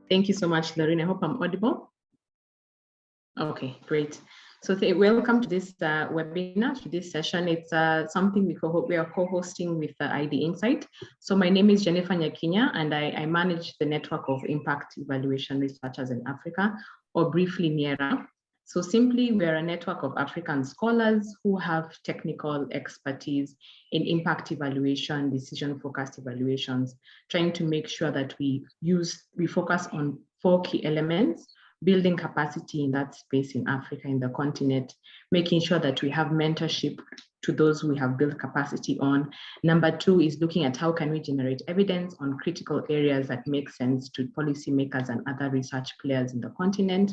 Thank you so much, Lorraine. I hope I'm audible. Okay, great. So welcome to this webinar, to this session. It's something we are co-hosting with ID Insight. So my name is Jennifer Nyakinya, and I manage the network of impact evaluation researchers in Africa, or briefly NIERA. So simply, we're a network of African scholars who have technical expertise in impact evaluation, decision-focused evaluations, trying to make sure that we focus on 4 key elements: building capacity in that space in Africa, in the continent, making sure that we have mentorship to those we have built capacity on. Number 2 is looking at how can we generate evidence on critical areas that make sense to policymakers and other research players in the continent.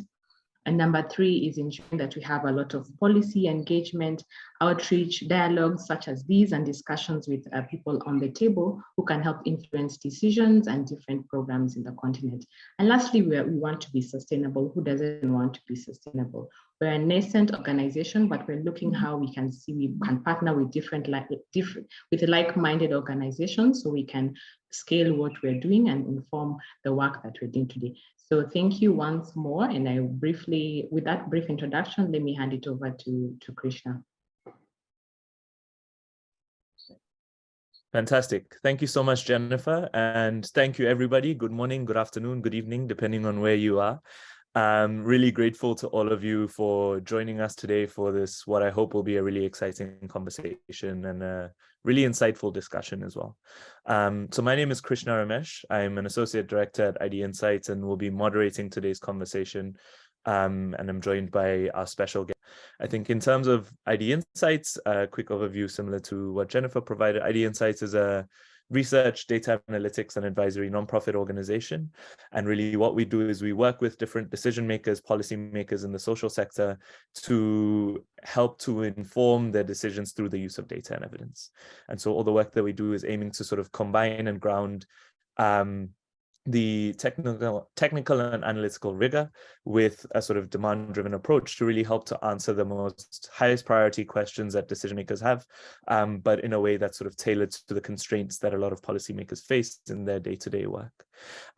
And number 3 is ensuring that we have a lot of policy engagement, outreach, dialogues such as these, and discussions with people on the table who can help influence decisions and different programs in the continent. And lastly, we want to be sustainable. Who doesn't want to be sustainable? We're a nascent organization, but we're looking how we can partner with with like-minded organizations so we can scale what we're doing and inform the work that we're doing today. So thank you once more. And with that brief introduction, let me hand it over to Krishna. Fantastic. Thank you so much, Jennifer. And thank you, everybody. Good morning, good afternoon, good evening, depending on where you are. I'm really grateful to all of you for joining us today for this, what I hope will be a really exciting conversation and a really insightful discussion as well. So my name is Krishna Ramesh. I'm an associate director at ID Insights and will be moderating today's conversation. And I'm joined by our special guest. I think in terms of ID Insights, a quick overview similar to what Jennifer provided. ID Insights is a research, data analytics, and advisory nonprofit organization. And really what we do is we work with different decision makers, policy makers in the social sector to help to inform their decisions through the use of data and evidence. And so all the work that we do is aiming to sort of combine and ground the technical and analytical rigor with a sort of demand-driven approach to really help to answer the most highest priority questions that decision makers have, but in a way that's sort of tailored to the constraints that a lot of policymakers face in their day-to-day work.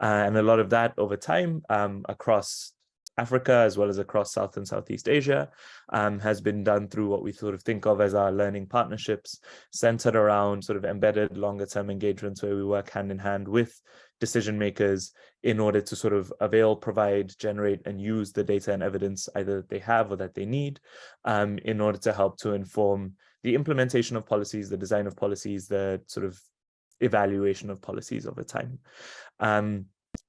And a lot of that over time across Africa, as well as across South and Southeast Asia, has been done through what we sort of think of as our learning partnerships, centered around sort of embedded longer term engagements where we work hand in hand with decision makers in order to sort of avail, provide, generate, and use the data and evidence either that they have or that they need in order to help to inform the implementation of policies, the design of policies, the sort of evaluation of policies over time.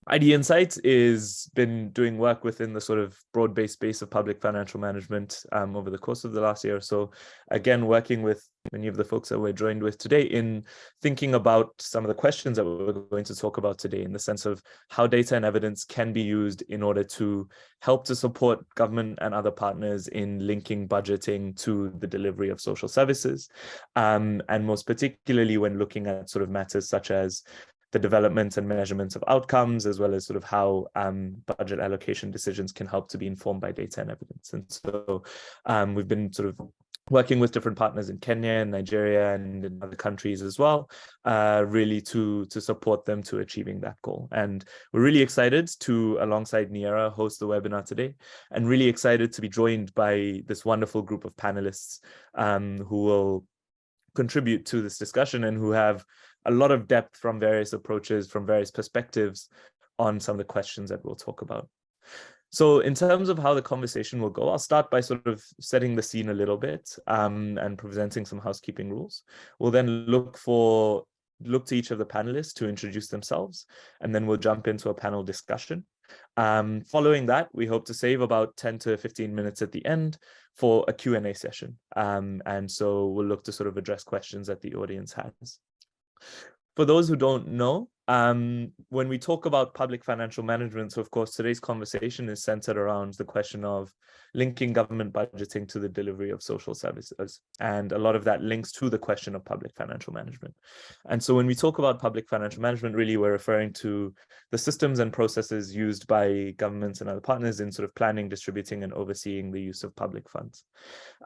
ID Insights is been doing work within the sort of broad-based space of public financial management over the course of the last year or so. Again, working with many of the folks that we're joined with today in thinking about some of the questions that we're going to talk about today, in the sense of how data and evidence can be used in order to help to support government and other partners in linking budgeting to the delivery of social services. And most particularly when looking at sort of matters such as the development and measurement of outcomes, as well as sort of how budget allocation decisions can help to be informed by data and evidence. And so we've been sort of working with different partners in Kenya and Nigeria and in other countries as well, really to support them to achieving that goal. And we're really excited to, alongside NIERA, host the webinar today, and really excited to be joined by this wonderful group of panelists who will contribute to this discussion and who have a lot of depth from various approaches, from various perspectives on some of the questions that we'll talk about. So in terms of how the conversation will go, I'll start by sort of setting the scene a little bit and presenting some housekeeping rules. We'll then look to each of the panelists to introduce themselves, and then we'll jump into a panel discussion. Following that, we hope to save about 10 to 15 minutes at the end for a Q&A session. And so we'll look to sort of address questions that the audience has. For those who don't know, When we talk about public financial management, so of course, today's conversation is centered around the question of linking government budgeting to the delivery of social services. And a lot of that links to the question of public financial management. And so when we talk about public financial management, really, we're referring to the systems and processes used by governments and other partners in sort of planning, distributing, and overseeing the use of public funds.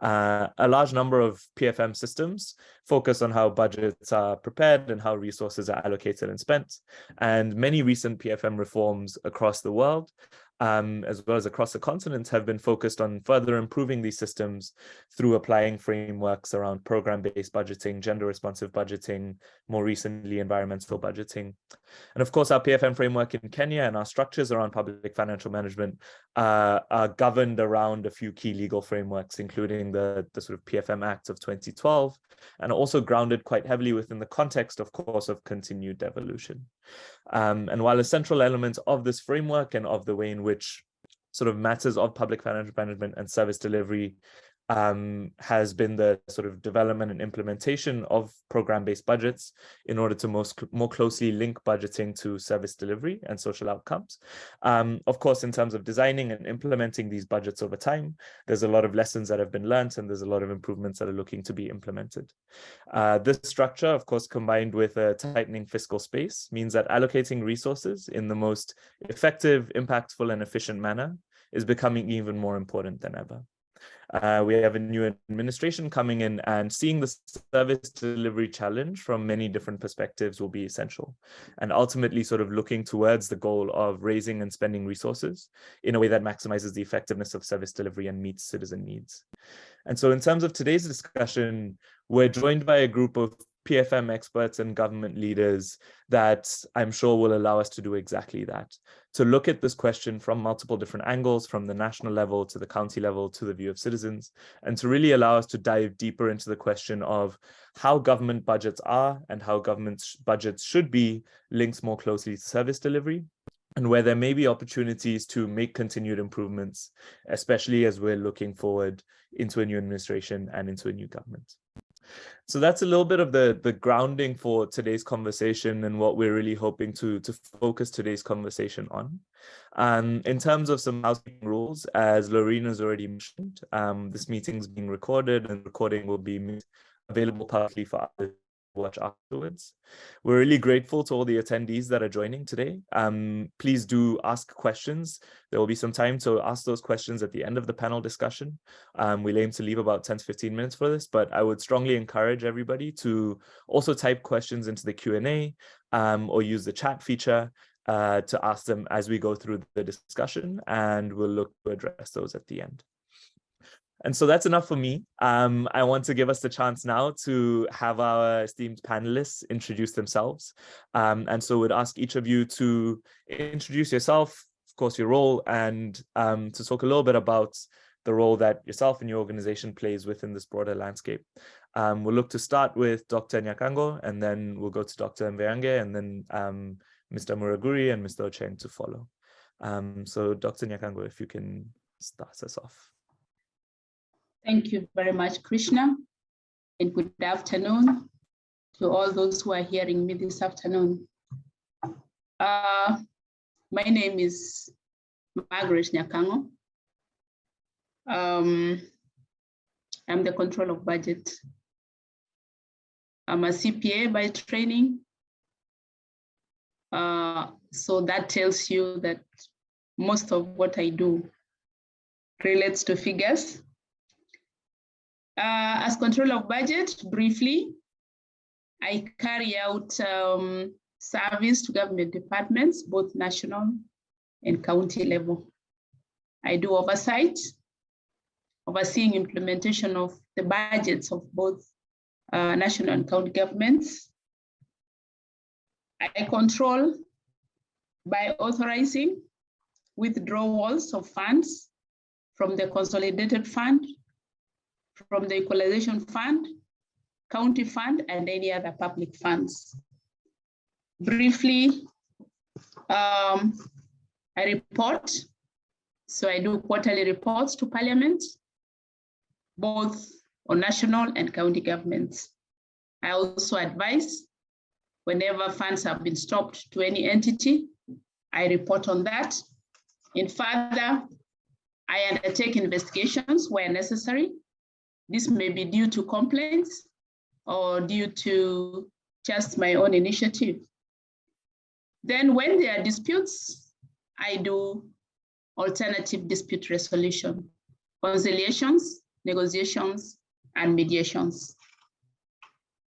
A large number of PFM systems focus on how budgets are prepared and how resources are allocated and spent. And many recent PFM reforms across the world, as well as across the continent, have been focused on further improving these systems through applying frameworks around program-based budgeting, gender-responsive budgeting, more recently environmental budgeting. And of course, our PFM framework in Kenya and our structures around public financial management are governed around a few key legal frameworks, including the sort of PFM Act of 2012, and also grounded quite heavily within the context, of course, of continued devolution. And while a central element of this framework and of the way in which sort of matters of public financial management and service delivery has been the sort of development and implementation of program-based budgets in order to more closely link budgeting to service delivery and social outcomes. Of course, in terms of designing and implementing these budgets over time, there's a lot of lessons that have been learned, and there's a lot of improvements that are looking to be implemented. This structure, of course, combined with a tightening fiscal space, means that allocating resources in the most effective, impactful, and efficient manner is becoming even more important than ever. We have a new administration coming in, and seeing the service delivery challenge from many different perspectives will be essential, and ultimately sort of looking towards the goal of raising and spending resources in a way that maximizes the effectiveness of service delivery and meets citizen needs. And so in terms of today's discussion, we're joined by a group of PFM experts and government leaders that I'm sure will allow us to do exactly that, to look at this question from multiple different angles, from the national level to the county level to the view of citizens, and to really allow us to dive deeper into the question of how government budgets are and how government budgets should be linked more closely to service delivery, and where there may be opportunities to make continued improvements, especially as we're looking forward into a new administration and into a new government. So that's a little bit of the grounding for today's conversation and what we're really hoping to focus today's conversation on. In terms of some housekeeping rules, as Lorena has already mentioned, this meeting is being recorded, and recording will be available publicly for others to watch afterwards. We're really grateful to all the attendees that are joining today. Please do ask questions. There will be some time to ask those questions at the end of the panel discussion. We'll aim to leave about 10 to 15 minutes for this, but I would strongly encourage everybody to also type questions into the Q&A or use the chat feature to ask them as we go through the discussion, and we'll look to address those at the end. And so that's enough for me. I want to give us the chance now to have our esteemed panelists introduce themselves. And so would ask each of you to introduce yourself, of course, your role, and to talk a little bit about the role that yourself and your organization plays within this broader landscape. We'll look to start with Dr. Nyakango, and then we'll go to Dr. Mveyange, and then Mr. Muraguri and Mr. Ocheng to follow. So Dr. Nyakango, if you can start us off. Thank you very much, Krishna, and good afternoon to all those who are hearing me this afternoon. My name is Margaret Nyakango. I'm the control of budget. I'm a CPA by training. So that tells you that most of what I do relates to figures. As control of budget, briefly, I carry out service to government departments, both national and county level. I do oversight, overseeing implementation of the budgets of both national and county governments. I control by authorizing withdrawals of funds from the consolidated fund, from the equalization fund, county fund, and any other public funds. Briefly, I report. So I do quarterly reports to Parliament, both on national and county governments. I also advise Whenever funds have been stopped to any entity, I report on that. And further, I undertake investigations where necessary. This may be due to complaints or due to just my own initiative. Then when there are disputes, I do alternative dispute resolution, conciliations, negotiations, and mediations.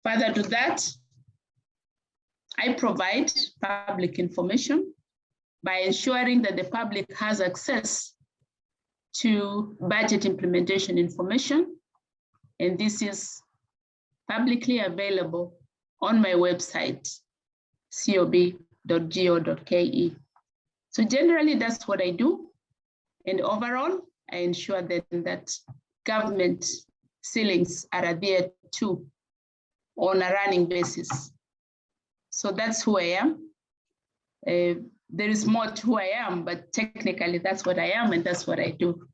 Further to that, I provide public information by ensuring that the public has access to budget implementation information. And this is publicly available on my website, cob.go.ke. So generally, that's what I do. And overall, I ensure that government ceilings are adhered to on a running basis. So that's who I am. There is more to who I am, but technically that's what I am and that's what I do.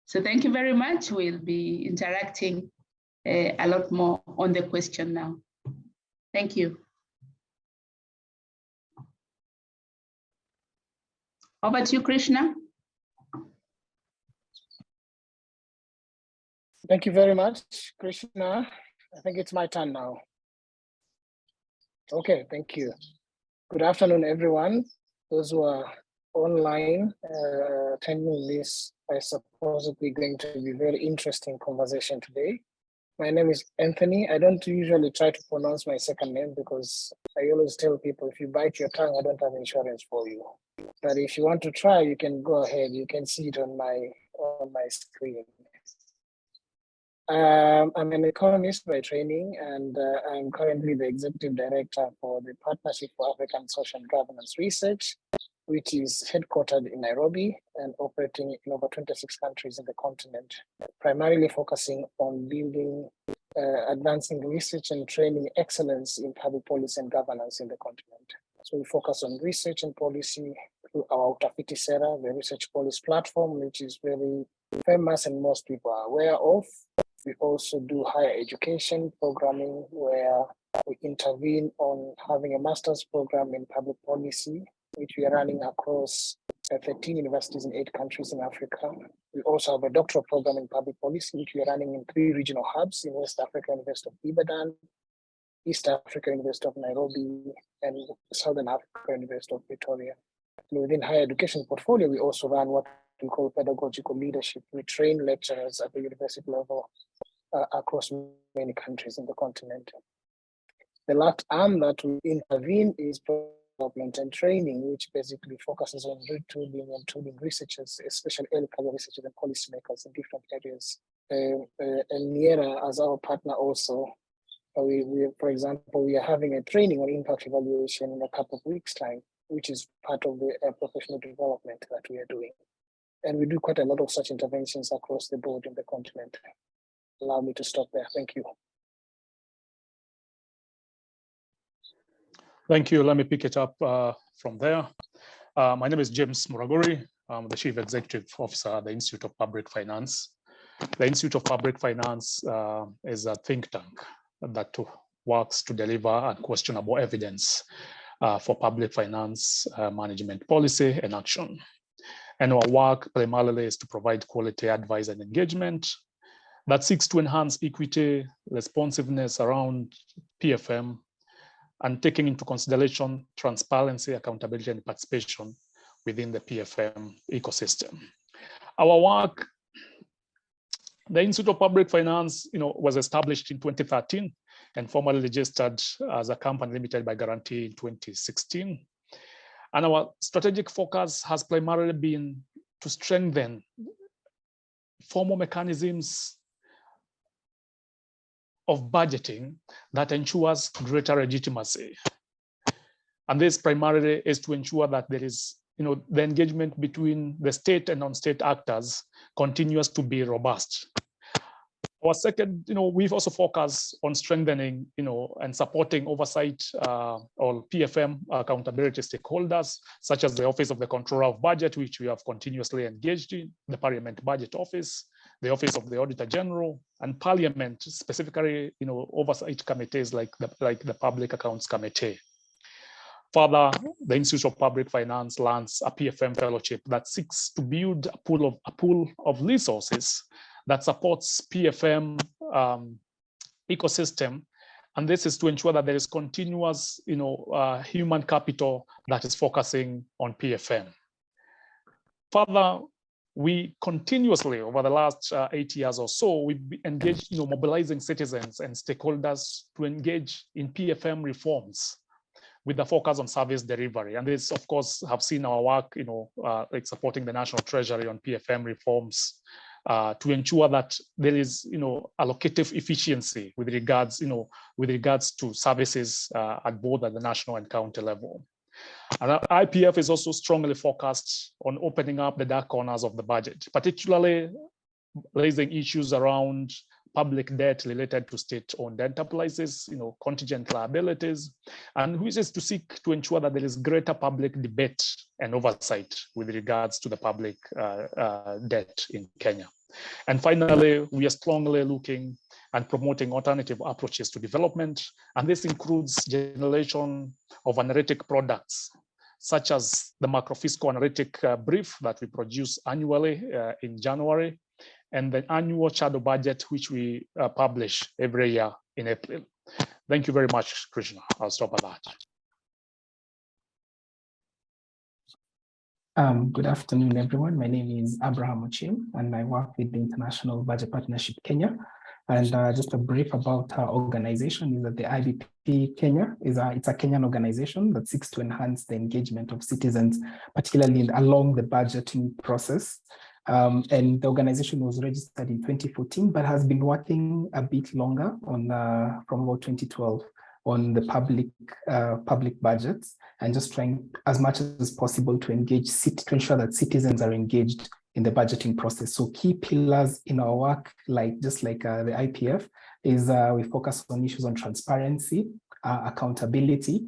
So thank you very much. We'll be interacting a lot more on the question now. Thank you. Over to you, Krishna. Thank you very much, Krishna. I think it's my turn now. Okay, thank you. Good afternoon, everyone. Those who are online attending this, I supposedly going to be very interesting conversation today. My name is Anthony. I don't usually try to pronounce my second name because I always tell people, if you bite your tongue, I don't have insurance for you. But if you want to try, you can go ahead. You can see it on my screen. I'm an economist by training, and I'm currently the executive director for the Partnership for African Social Governance Research, which is headquartered in Nairobi and operating in over 26 countries in the continent, primarily focusing on building, advancing research and training excellence in public policy and governance in the continent. So we focus on research and policy through our Utafiti Sera, the research policy platform, which is very famous and most people are aware of. We also do higher education programming, where we intervene on having a master's program in public policy, which we are running across 13 universities in 8 countries in Africa. We also have a doctoral program in public policy, which we are running in 3 regional hubs in West Africa, University of Ibadan, East Africa, University of Nairobi, and Southern Africa, University of Pretoria. And within higher education portfolio, we also run what we call pedagogical leadership. We train lecturers at the university level across many countries in the continent. The last arm that we intervene is development and training, which basically focuses on retooling and tooling researchers, especially early career researchers and policymakers in different areas. And Niera, as our partner also, for example, we are having a training on impact evaluation in a couple of weeks' time, which is part of the professional development that we are doing. And we do quite a lot of such interventions across the board in the continent. Allow me to stop there. Thank you. Thank you. Let me pick it up from there. My name is James Muraguri. I'm the Chief Executive Officer at the Institute of Public Finance. The Institute of Public Finance is a think tank that works to deliver unquestionable evidence for public finance management policy and action. And our work primarily is to provide quality advice and engagement that seeks to enhance equity, responsiveness around PFM, and taking into consideration transparency, accountability, and participation within the PFM ecosystem. Our work, the Institute of Public Finance, was established in 2013 and formally registered as a company limited by guarantee in 2016. And our strategic focus has primarily been to strengthen formal mechanisms of budgeting that ensures greater legitimacy. And this primarily is to ensure that there is, the engagement between the state and non-state actors continues to be robust. Our second, we've also focused on strengthening, and supporting oversight or PFM accountability stakeholders, such as the Office of the Controller of Budget, which we have continuously engaged in, the Parliament Budget Office, the Office of the Auditor General, and Parliament, specifically, oversight committees like the Public Accounts Committee. Further, the Institute of Public Finance lands a PFM fellowship that seeks to build a pool of resources that supports PFM ecosystem, and this is to ensure that there is continuous, human capital that is focusing on PFM. Further, we continuously, over the last 8 years or so, we've engaged, mobilizing citizens and stakeholders to engage in PFM reforms with the focus on service delivery. And this, of course, have seen our work, like supporting the National Treasury on PFM reforms to ensure that there is, allocative efficiency with regards to services at both at the national and county level. And IPF is also strongly focused on opening up the dark corners of the budget, particularly raising issues around public debt related to state-owned enterprises, contingent liabilities, and which is to seek to ensure that there is greater public debate and oversight with regards to the public debt in Kenya. And finally, we are strongly looking and promoting alternative approaches to development, and this includes generation of analytic products, such as the macrofiscal analytic brief that we produce annually in January, and the annual shadow budget, which we publish every year in April. Thank you very much, Krishna. I'll stop at that. Good afternoon, everyone. My name is Abraham Ochim, and I work with the International Budget Partnership Kenya. And just a brief about our organization is that the IBP Kenya it's a Kenyan organization that seeks to enhance the engagement of citizens, particularly along the budgeting process. And the organization was registered in 2014, but has been working a bit longer on from about 2012 on the public budgets, and just trying as much as possible to to ensure that citizens are engaged in the budgeting process. So key pillars in our work, just like the IPF, is we focus on issues on transparency, accountability,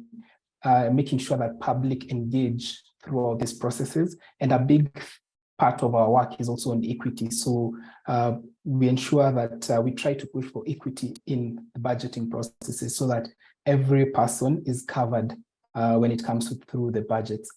making sure that public engage throughout these processes, and a big part of our work is also on equity. So we ensure that we try to push for equity in the budgeting processes so that every person is covered when it comes through the budgets.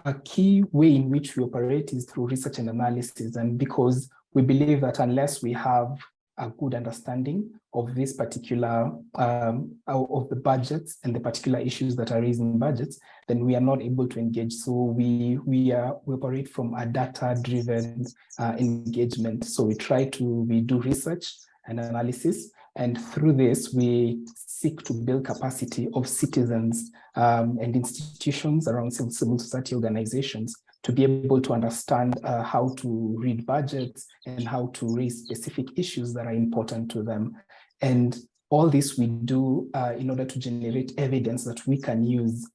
A key way in which we operate is through research and analysis, and because we believe that unless we have a good understanding of this particular of the budgets and the particular issues that are raised in budgets, then we are not able to engage. So we operate from a data-driven engagement. So we do research and analysis, and through this we seek to build capacity of citizens and institutions around civil society organizations to be able to understand how to read budgets and how to raise specific issues that are important to them. And all this we do in order to generate evidence that we can use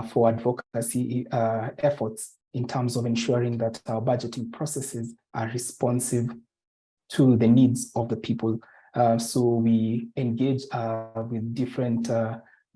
for advocacy efforts in terms of ensuring that our budgeting processes are responsive to the needs of the people. So we engage with different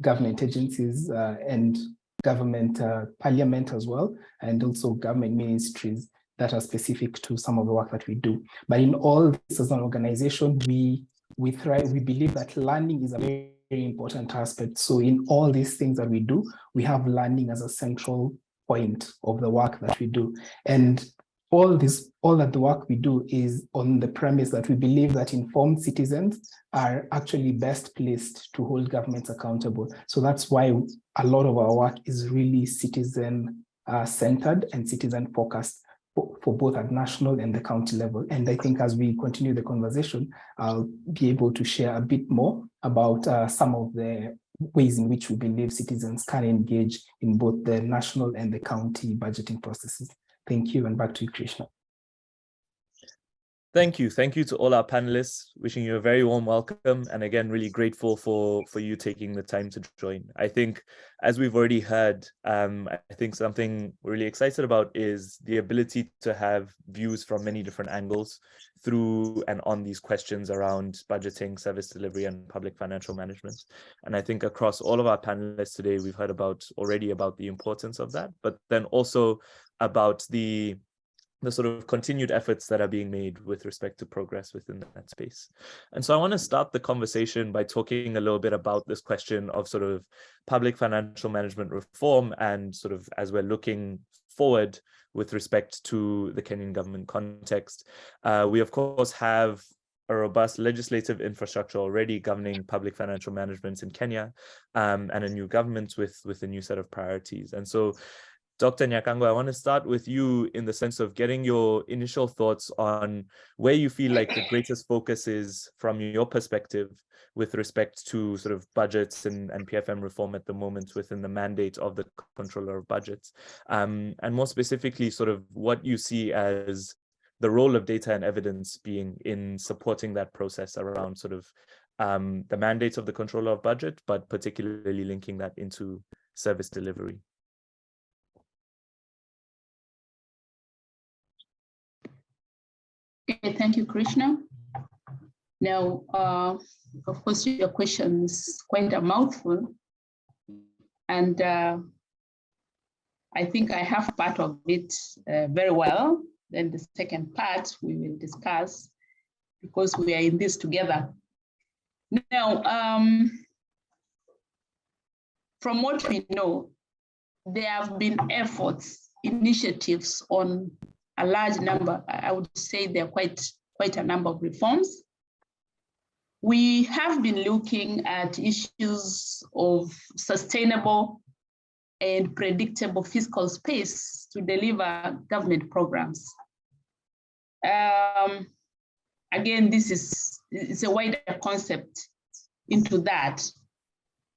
government agencies and government parliament as well, and also government ministries that are specific to some of the work that we do. But in all this, as an organization, we believe that learning is a very important aspect. So in all these things that we do, we have learning as a central point of the work that we do. And all that the work we do is on the premise that we believe that informed citizens are actually best placed to hold governments accountable. So that's why a lot of our work is really citizen centered and citizen focused for both at national and the county level. And I think as we continue the conversation, I'll be able to share a bit more about some of the ways in which we believe citizens can engage in both the national and the county budgeting processes. Thank you, and back to you, Krishna. Thank you. Thank you to all our panelists. Wishing you a very warm welcome. And again, really grateful for you taking the time to join. I think, as we've already heard, I think something we're really excited about is the ability to have views from many different angles through and on these questions around budgeting, service delivery, and public financial management. And I think across all of our panelists today, we've heard already about the importance of that, but then also about the the sort of continued efforts that are being made with respect to progress within that space. And so I want to start the conversation by talking a little bit about this question of sort of public financial management reform, and sort of as we're looking forward with respect to the Kenyan government context. We of course have a robust legislative infrastructure already governing public financial management in Kenya, and a new government with a new set of priorities. And so Dr. Nyakango, I want to start with you in the sense of getting your initial thoughts on where you feel like the greatest focus is from your perspective with respect to sort of budgets and PFM reform at the moment within the mandate of the Controller of Budgets. And more specifically, sort of what you see as the role of data and evidence being in supporting that process around sort of the mandate of the Controller of Budget, but particularly linking that into service delivery. Okay, thank you, Krishna. Now, of course, your question is quite a mouthful, and I think I have part of it very well. Then the second part we will discuss, because we are in this together. Now, from what we know, there have been efforts, initiatives on a large number. I would say there are quite a number of reforms. We have been looking at issues of sustainable and predictable fiscal space to deliver government programs. Again, it's a wider concept into that.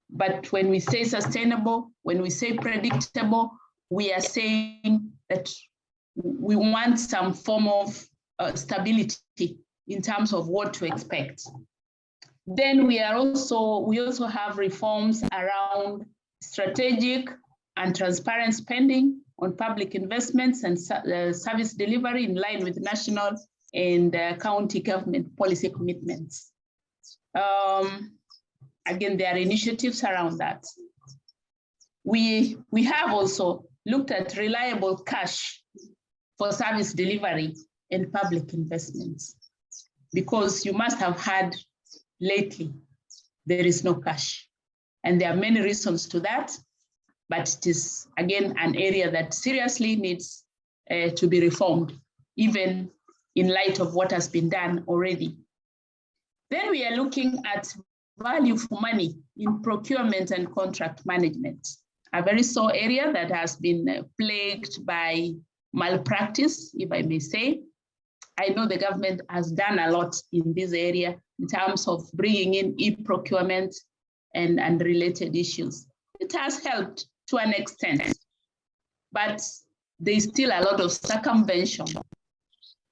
But when we say sustainable, when we say predictable, we are saying that we want some form of stability in terms of what to expect. Then we also have reforms around strategic and transparent spending on public investments and service delivery in line with national and county government policy commitments. Again, there are initiatives around that. We have also looked at reliable cash for service delivery and public investments, because you must have heard lately there is no cash. And there are many reasons to that, but it is, again, an area that seriously needs to be reformed, even in light of what has been done already. Then we are looking at value for money in procurement and contract management, a very sore area that has been plagued by malpractice, if I may say. I know the government has done a lot in this area in terms of bringing in e-procurement and related issues. It has helped to an extent, but there's still a lot of circumvention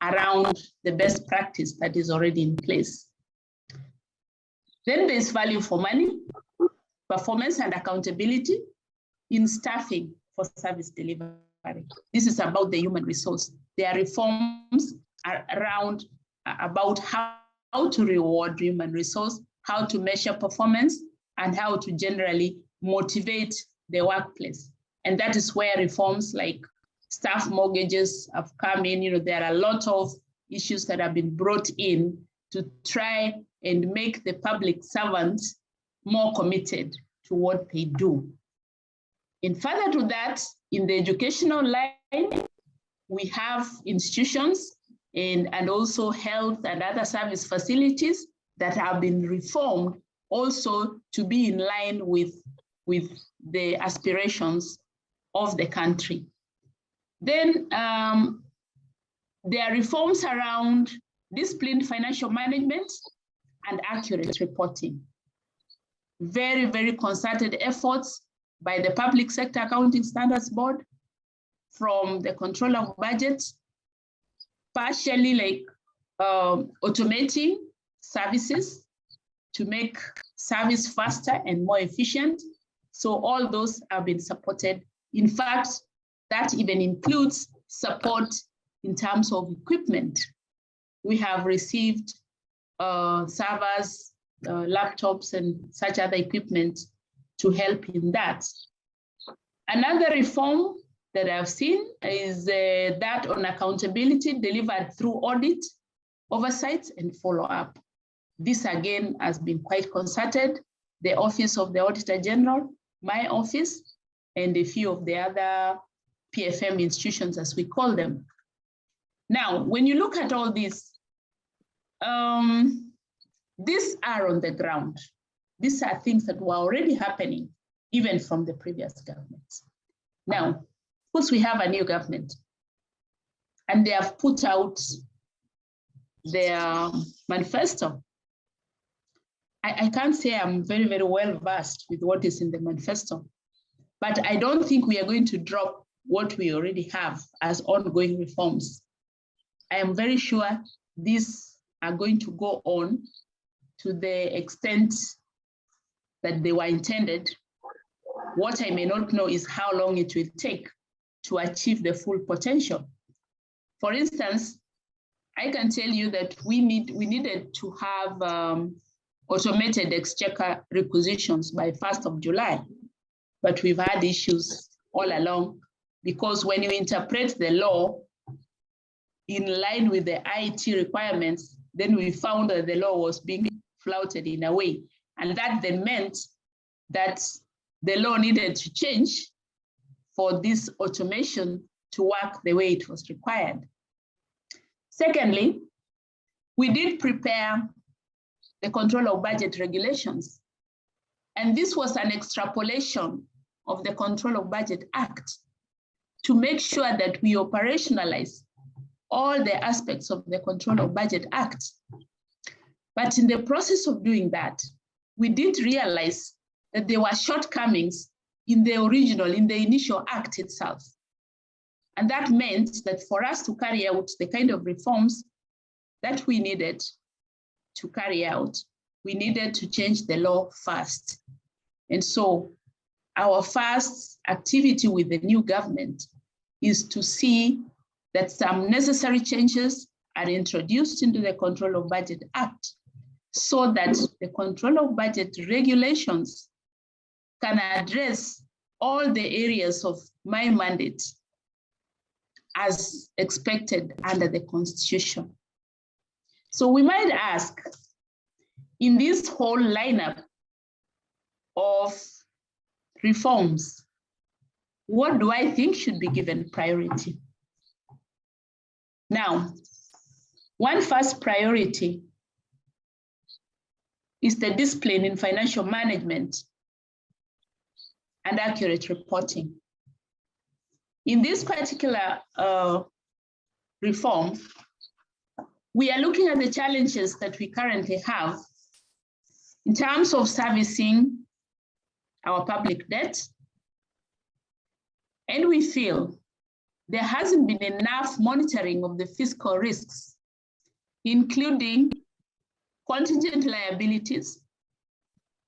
around the best practice that is already in place. Then there's value for money, performance and accountability in staffing for service delivery. This is about the human resource. There are reforms around about how to reward human resource, how to measure performance, and how to generally motivate the workplace. And that is where reforms like staff mortgages have come in. There are a lot of issues that have been brought in to try and make the public servants more committed to what they do. And further to that, in the educational line, we have institutions and also health and other service facilities that have been reformed also to be in line with the aspirations of the country. Then there are reforms around disciplined financial management and accurate reporting. Very, very concerted efforts by the Public Sector Accounting Standards Board, from the Controller of Budget, partially automating services to make service faster and more efficient. So all those have been supported. In fact, that even includes support in terms of equipment. We have received servers, laptops, and such other equipment to help in that. Another reform that I've seen is that on accountability delivered through audit, oversight, and follow-up. This again has been quite concerted. The Office of the Auditor General, my office, and a few of the other PFM institutions, as we call them. Now, when you look at all this, these are on the ground. These are things that were already happening, even from the previous governments. Now, of course, we have a new government, and they have put out their manifesto. I can't say I'm very, very well versed with what is in the manifesto, but I don't think we are going to drop what we already have as ongoing reforms. I am very sure these are going to go on to the extent that they were intended. What I may not know is how long it will take to achieve the full potential. For instance, I can tell you that we needed to have automated exchequer requisitions by 1st of July, but we've had issues all along, because when you interpret the law in line with the IT requirements, then we found that the law was being flouted in a way. And that then meant that the law needed to change for this automation to work the way it was required. Secondly, we did prepare the control of budget regulations. And this was an extrapolation of the Control of Budget Act to make sure that we operationalize all the aspects of the Control of Budget Act. But in the process of doing that, we did realize that there were shortcomings in the initial act itself. And that meant that for us to carry out the kind of reforms that we needed to carry out, we needed to change the law first. And so our first activity with the new government is to see that some necessary changes are introduced into the Control of Budget Act so that the Control of Budget regulations can address all the areas of my mandate as expected under the Constitution. So we might ask, in this whole lineup of reforms, what do I think should be given priority? Now, one first priority is the discipline in financial management and accurate reporting. In this particular reform, we are looking at the challenges that we currently have in terms of servicing our public debt. And we feel there hasn't been enough monitoring of the fiscal risks, including contingent liabilities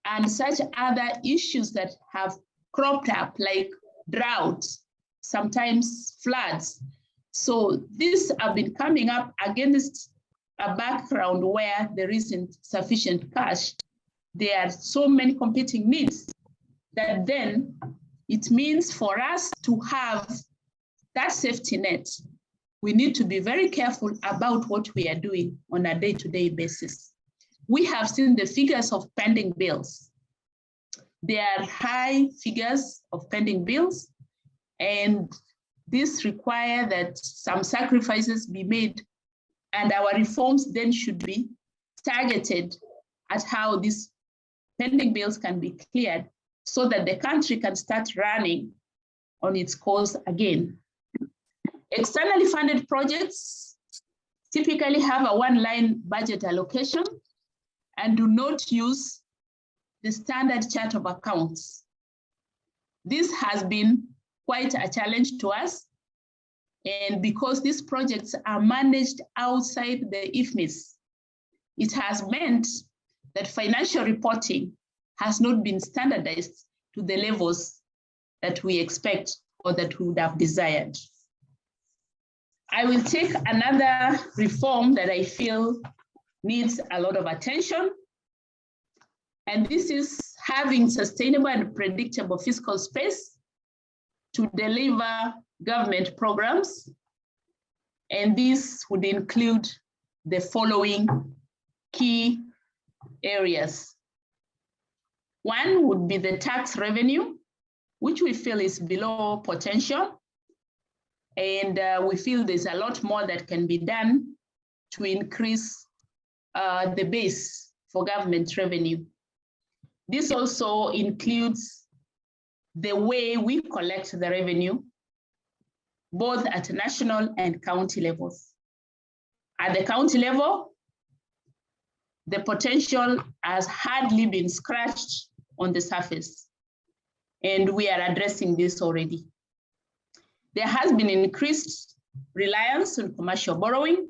and such other issues that have cropped up, like droughts, sometimes floods. So these have been coming up against a background where there isn't sufficient cash. There are so many competing needs that then it means for us to have that safety net, we need to be very careful about what we are doing on a day-to-day basis. We have seen the figures of pending bills. There are high figures of pending bills, and this requires that some sacrifices be made, and our reforms then should be targeted at how these pending bills can be cleared so that the country can start running on its course again. Externally funded projects typically have a one-line budget allocation and do not use the standard chart of accounts. This has been quite a challenge to us, and because these projects are managed outside the IFMIS, it has meant that financial reporting has not been standardized to the levels that we expect or that we would have desired. I will take another reform that I feel needs a lot of attention, and this is having sustainable and predictable fiscal space to deliver government programs, and this would include the following key areas. One would be the tax revenue, which we feel is below potential. And we feel there's a lot more that can be done to increase the base for government revenue. This also includes the way we collect the revenue, both at national and county levels. At the county level, the potential has hardly been scratched on the surface, and we are addressing this already. There has been increased reliance on commercial borrowing,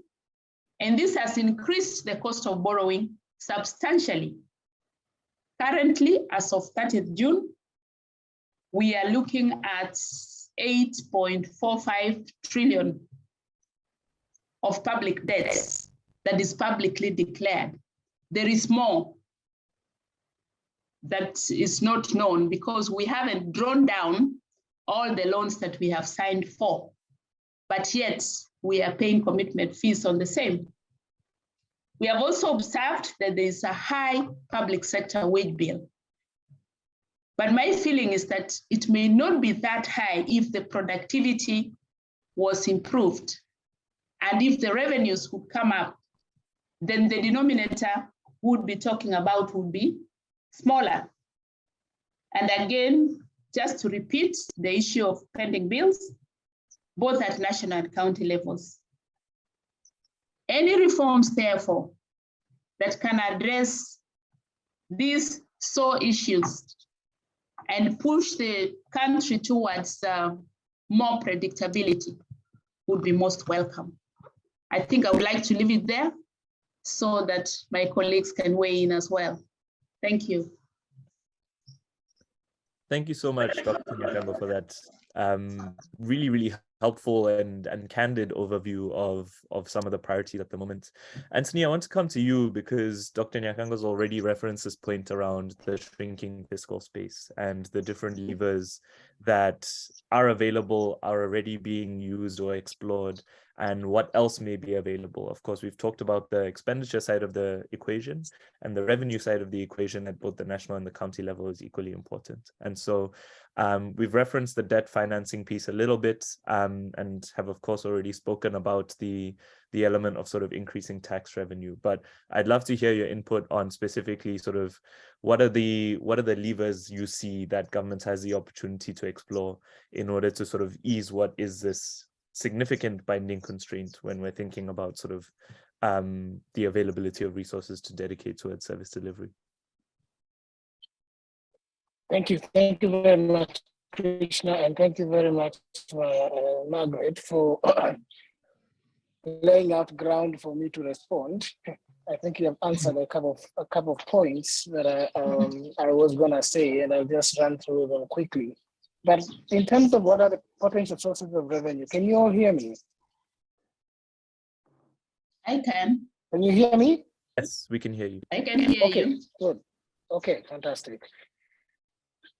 and this has increased the cost of borrowing substantially. Currently, as of 30th June, we are looking at 8.45 trillion of public debts that is publicly declared. There is more that is not known because we haven't drawn down all the loans that we have signed for, but yet we are paying commitment fees on the same. We have also observed that there is a high public sector wage bill. But my feeling is that it may not be that high if the productivity was improved. And if the revenues would come up, then the denominator would be talking about would be smaller. And again, just to repeat the issue of pending bills, both at national and county levels. Any reforms, therefore, that can address these sore issues and push the country towards more predictability would be most welcome. I think I would like to leave it there so that my colleagues can weigh in as well. Thank you. Thank you so much, Dr. Nyakango, for that really, really helpful and candid overview of some of the priorities at the moment. Anthony, I want to come to you because Dr. Nyakango's already referenced this point around the shrinking fiscal space and the different levers that are available, are already being used or explored, and what else may be available. Of course, we've talked about the expenditure side of the equation, and the revenue side of the equation at both the national and the county level is equally important. And so we've referenced the debt financing piece a little bit, and have of course already spoken about the element of sort of increasing tax revenue. But I'd love to hear your input on specifically sort of what are the levers you see that government has the opportunity to explore in order to sort of ease what is this significant binding constraint when we're thinking about sort of the availability of resources to dedicate towards service delivery. Thank you very much, Krishna, and thank you very much, Margaret, for laying out ground for me to respond. I think you have answered a couple of points that I was gonna say, and I'll just run through them quickly. But in terms of what are the potential sources of revenue, can you all hear me? I can. Can you hear me? Yes, we can hear you. I can hear you. Good. Okay, fantastic.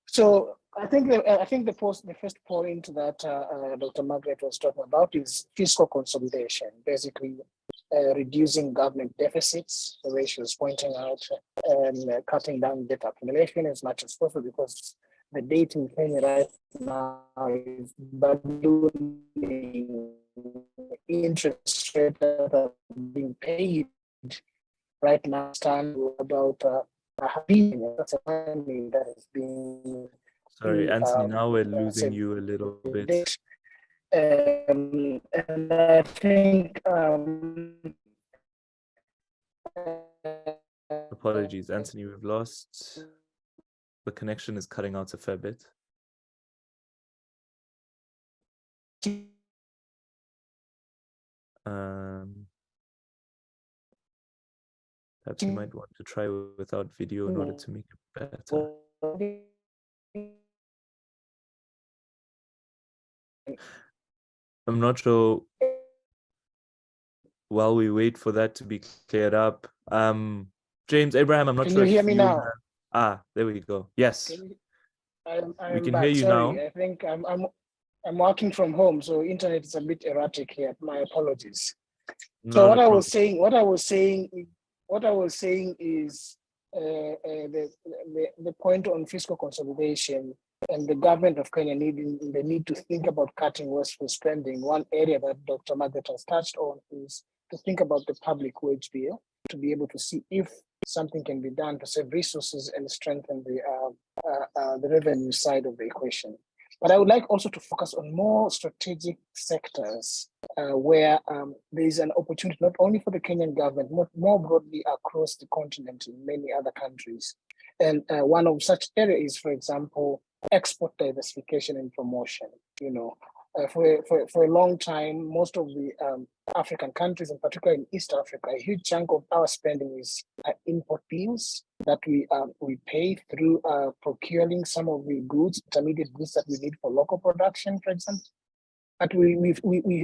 So I think the first point that Dr. Margaret was talking about is fiscal consolidation, basically reducing government deficits, the way she was pointing out, and cutting down debt accumulation as much as possible, because the debt in Kenya right now is ballooning. Interest rates that are being paid right now stand about that's a money that is being. Sorry, Anthony, now we're losing you a little bit. And I think Apologies, Anthony, we've lost. The connection is cutting out a fair bit. Perhaps you might want to try without video in order to make it better. I'm not sure. While we wait for that to be cleared up, James, Abraham, I'm not sure. Can you hear me now? There we go. Yes, we can hear you now. I think I'm working from home, so internet is a bit erratic here. My apologies. So Not what a I problem. was saying is the point on fiscal consolidation and the government of Kenya need to think about cutting wasteful spending. One area that Dr. Margaret has touched on is to think about the public wage bill, to be able to see if something can be done to save resources and strengthen the revenue side of the equation. But I would like also to focus on more strategic sectors where there is an opportunity not only for the Kenyan government, more broadly across the continent in many other countries. And one of such areas is, for example, export diversification and promotion. You know, for a long time, most of the African countries, in particular in East Africa, a huge chunk of our spending is import bills that we pay through procuring some of the goods, intermediate goods that we need for local production, for example. But we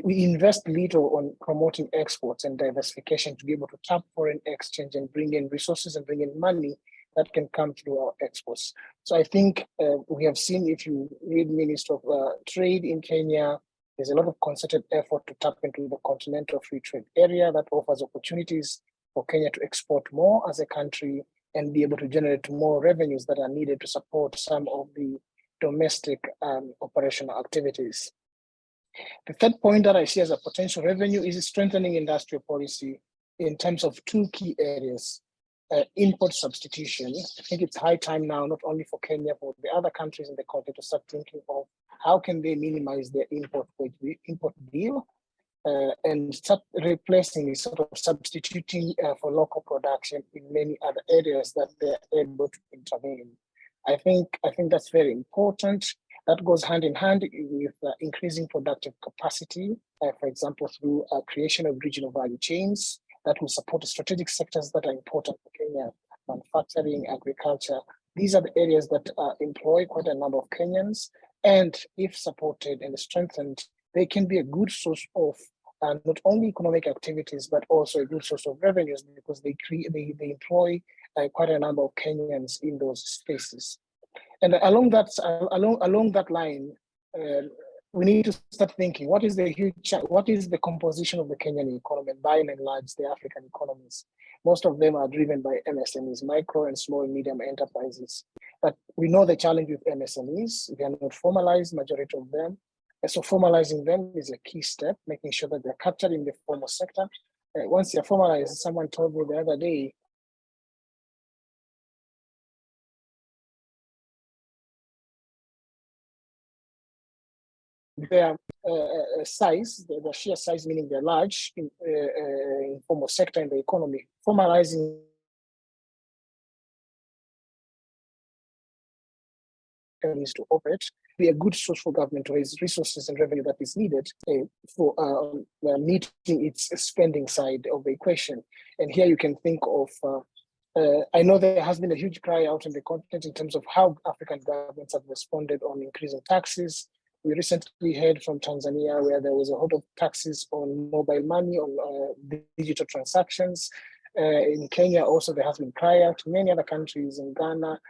invest little on promoting exports and diversification to be able to tap foreign exchange and bring in resources and bring in money that can come through our exports. So I think we have seen, if you read Minister of Trade in Kenya, there's a lot of concerted effort to tap into the continental free trade area that offers opportunities for Kenya to export more as a country and be able to generate more revenues that are needed to support some of the domestic operational activities. The third point that I see as a potential revenue is strengthening industrial policy in terms of two key areas. Import substitution. I think it's high time now, not only for Kenya, but the other countries in the continent to start thinking of how can they minimize their import bill and start replacing, sort of substituting for local production in many other areas that they're able to intervene. I think that's very important. That goes hand in hand with increasing productive capacity, for example, through creation of regional value chains that will support the strategic sectors that are important for Kenya, manufacturing, agriculture. These are the areas that employ quite a number of Kenyans. And if supported and strengthened, they can be a good source of not only economic activities, but also a good source of revenues because they employ quite a number of Kenyans in those spaces. And along that line, we need to start thinking, what is the composition of the Kenyan economy, and by and large, the African economies? Most of them are driven by MSMEs, micro and small and medium enterprises. But we know the challenge with MSMEs. They are not formalized, majority of them. And so formalizing them is a key step, making sure that they're captured in the formal sector. Once they're formalized, someone told me the other day, their size, the sheer size, meaning they're large in formal sector in the economy, formalizing is to operate, be a good source for government to raise resources and revenue that is needed for meeting its spending side of the equation. And here you can think of, I know there has been a huge cry out in the continent in terms of how African governments have responded on increasing taxes. We recently heard from Tanzania where there was a lot of taxes on mobile money, on digital transactions. In Kenya also there has been cry out, many other countries, in Ghana.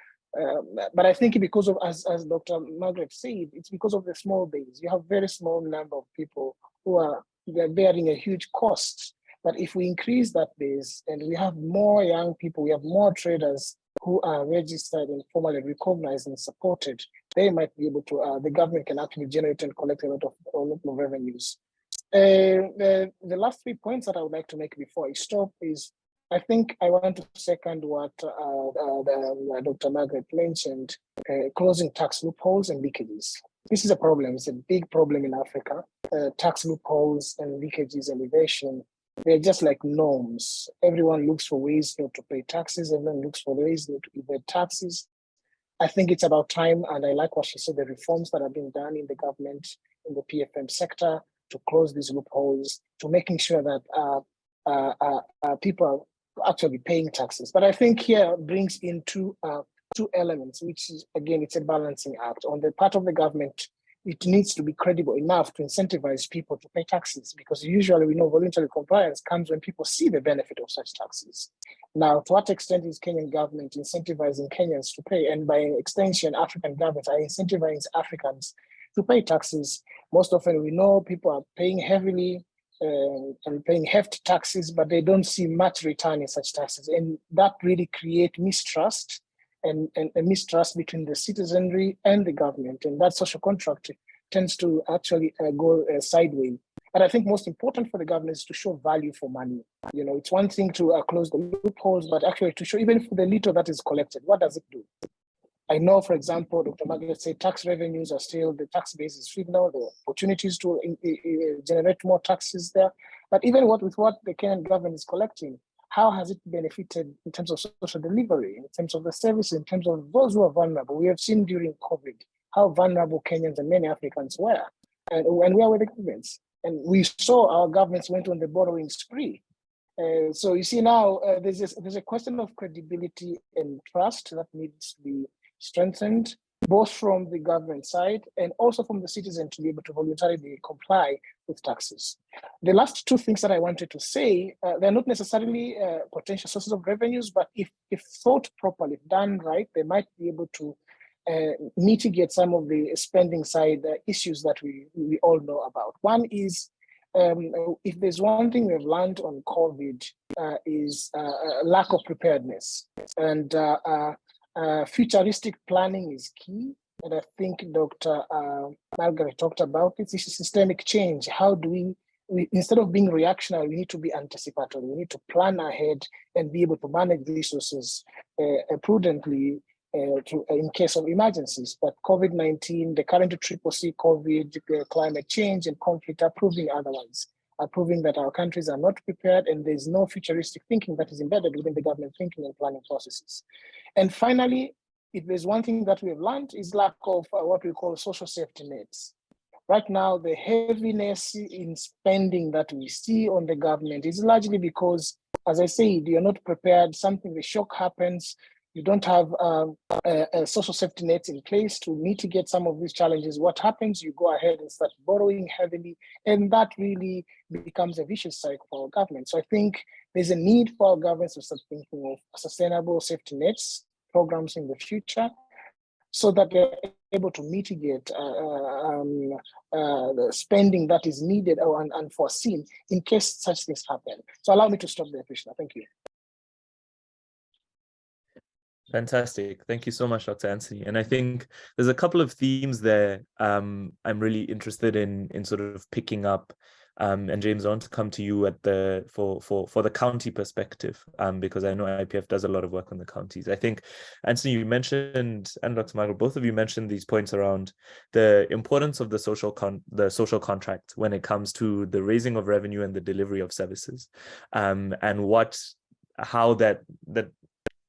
But I think because of, as Dr. Margaret said, it's because of the small base. You have very small number of people who are bearing a huge cost. But if we increase that base and we have more young people, we have more traders who are registered and formally recognized and supported, they might be able to, the government can actually generate and collect a lot of revenues. The last 3 points that I would like to make before I stop is, I think I want to second what Dr. Margaret mentioned, closing tax loopholes and leakages. This is a problem, it's a big problem in Africa. Tax loopholes and leakages and evasion, they're just like norms. Everyone looks for ways not to pay taxes, everyone looks for ways not to evade taxes. I think it's about time, and I like what she said, the reforms that have been done in the government, in the PFM sector, to close these loopholes, to making sure that people are actually paying taxes. But I think here brings in two elements, which is, again, it's a balancing act. On the part of the government, it needs to be credible enough to incentivize people to pay taxes, because usually we know voluntary compliance comes when people see the benefit of such taxes. Now, to what extent is Kenyan government incentivizing Kenyans to pay? And by extension, African governments are incentivizing Africans to pay taxes. Most often we know people are paying heavily and paying hefty taxes, but they don't see much return in such taxes. And that really creates mistrust and a mistrust between the citizenry and the government. And that social contract tends to actually go sideways. But I think most important for the government is to show value for money. You know, it's one thing to close the loopholes, but actually to show even for the little that is collected, what does it do? I know, for example, Dr. Margaret said tax revenues are still, the tax base is feeble, the opportunities to generate more taxes there. But even with what the Kenyan government is collecting, how has it benefited in terms of social delivery, in terms of the service, in terms of those who are vulnerable? We have seen during COVID how vulnerable Kenyans and many Africans were, and where were the governments? And we saw our governments went on the borrowing spree. So you see now there's a question of credibility and trust that needs to be strengthened, both from the government side and also from the citizen to be able to voluntarily comply with taxes. The last two things that I wanted to say, they're not necessarily potential sources of revenues, but if thought properly, if done right, they might be able to mitigate some of the spending side issues that we all know about. One is, if there's one thing we've learned on COVID is lack of preparedness, and futuristic planning is key. And I think Dr. Margaret talked about it. This is systemic change. How do we, instead of being reactionary, we need to be anticipatory. We need to plan ahead and be able to manage resources prudently in case of emergencies. But COVID-19, the current CCC, COVID, climate change and conflict are proving otherwise, are proving that our countries are not prepared and there's no futuristic thinking that is embedded within the government thinking and planning processes. And finally, if there's one thing that we have learned is lack of what we call social safety nets. Right now, the heaviness in spending that we see on the government is largely because, as I said, you're not prepared, the shock happens, you don't have a social safety net in place to mitigate some of these challenges. What happens? You go ahead and start borrowing heavily, and that really becomes a vicious cycle for our government. So I think there's a need for our governments to start thinking of sustainable safety nets programs in the future, so that they're able to mitigate the spending that is needed or unforeseen in case such things happen. So allow me to stop there, Krishna. Thank you. Fantastic. Thank you so much, Dr. Anthony. And I think there's a couple of themes there I'm really interested in sort of picking up. And James, I want to come to you at for the county perspective, because I know IPF does a lot of work on the counties. I think, Anthony, you mentioned, and Dr. Margaret, both of you mentioned these points around the importance of the social contract when it comes to the raising of revenue and the delivery of services, and how that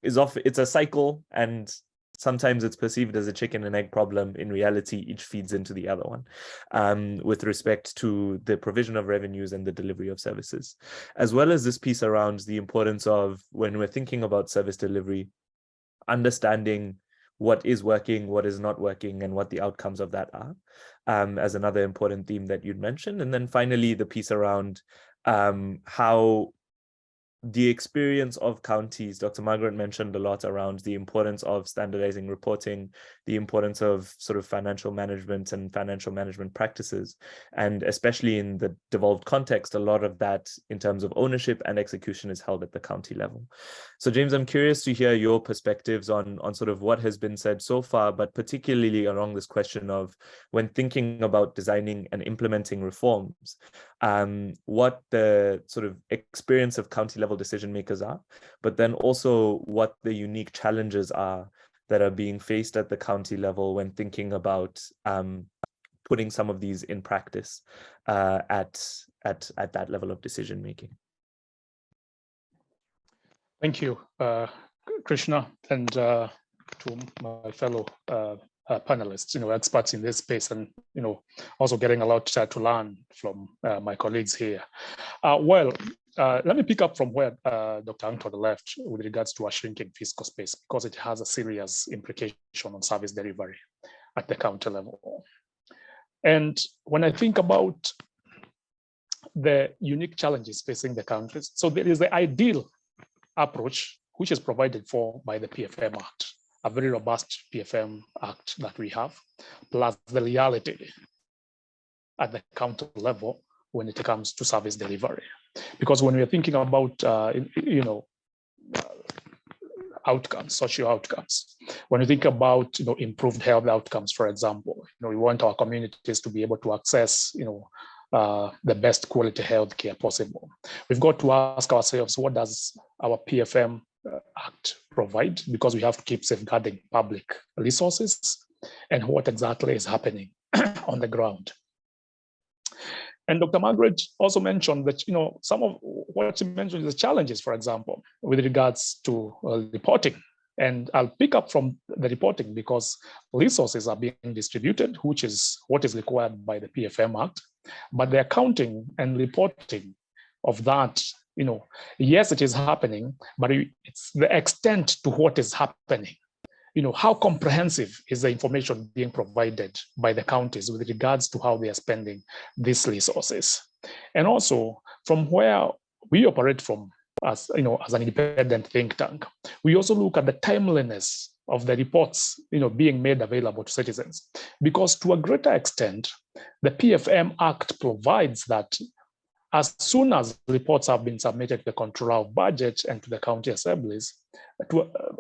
is it's a cycle, and sometimes it's perceived as a chicken and egg problem. In reality, each feeds into the other one, with respect to the provision of revenues and the delivery of services, as well as this piece around the importance of, when we're thinking about service delivery, understanding what is working, what is not working, and what the outcomes of that are, as another important theme that you'd mentioned. And then finally, the piece around how the experience of counties, Dr. Margaret mentioned a lot around the importance of standardizing reporting, the importance of sort of financial management and financial management practices, and especially in the devolved context, a lot of that in terms of ownership and execution is held at the county level. So James, I'm curious to hear your perspectives on sort of what has been said so far, but particularly along this question of, when thinking about designing and implementing reforms, what the sort of experience of county level decision makers are, but then also what the unique challenges are that are being faced at the county level when thinking about putting some of these in practice at that level of decision making. Thank you, Krishna, and to my fellow panelists, experts in this space, and also getting a lot to learn from my colleagues here. Let me pick up from where Dr. Anton left with regards to a shrinking fiscal space, because it has a serious implication on service delivery at the county level. And when I think about the unique challenges facing the countries, so there is the ideal approach, which is provided for by the PFM Act a very robust PFM Act that we have, plus the reality at the county level when it comes to service delivery. Because when we're thinking about, outcomes, social outcomes, when we think about, improved health outcomes, for example, we want our communities to be able to access, the best quality health care possible. We've got to ask ourselves, what does our PFM Act provide? Because we have to keep safeguarding public resources, and what exactly is happening on the ground. And Dr. Margaret also mentioned that, some of what she mentioned is the challenges, for example, with regards to reporting. And I'll pick up from the reporting because resources are being distributed, which is what is required by the PFM Act. But the accounting and reporting of that, yes, it is happening, but it's the extent to what is happening. How comprehensive is the information being provided by the counties with regards to how they are spending these resources? And also from where we operate from as an independent think tank, we also look at the timeliness of the reports, being made available to citizens, because to a greater extent, the PFM Act provides that as soon as reports have been submitted to the Controller of Budget and to the county assemblies,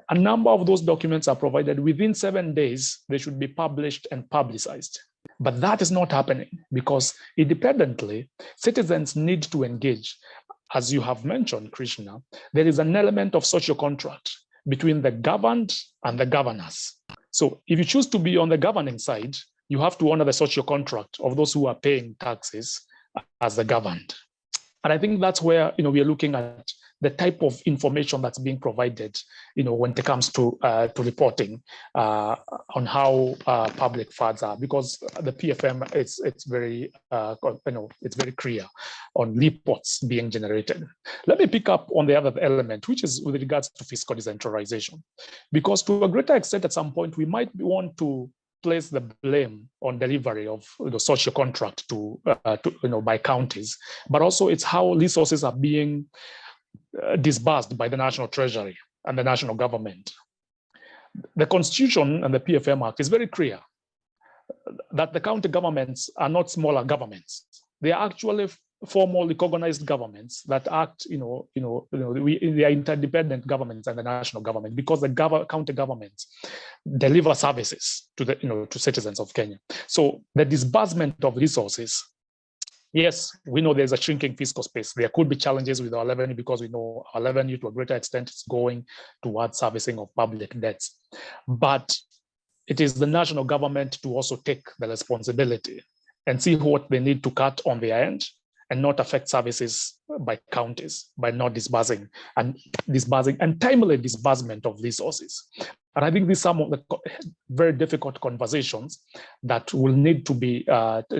a number of those documents are provided within 7 days. They should be published and publicized. But that is not happening because independently, citizens need to engage. As you have mentioned, Krishna, there is an element of social contract between the governed and the governors. So if you choose to be on the governing side, you have to honor the social contract of those who are paying taxes as the governed. And I think that's where we are looking at the type of information that's being provided, when it comes to reporting on how public funds are, because the PFM it's very it's very clear on reports being generated. Let me pick up on the other element, which is with regards to fiscal decentralization, because to a greater extent, at some point, we might want to place the blame on delivery of the social contract to by counties, but also it's how resources are being disbursed by the National Treasury and the national government. The Constitution and the PFM Act is very clear that the county governments are not smaller governments. They are actually formal recognized governments that act, they are interdependent governments and the national government, because the county governments deliver services to the, to citizens of Kenya. So the disbursement of resources, yes, we know there's a shrinking fiscal space. There could be challenges with our revenue because we know our revenue to a greater extent is going towards servicing of public debts. But it is the national government to also take the responsibility and see what they need to cut on their end and not affect services by counties by not disbursing and timely disbursement of resources. And I think these are some of the very difficult conversations that will need to be had.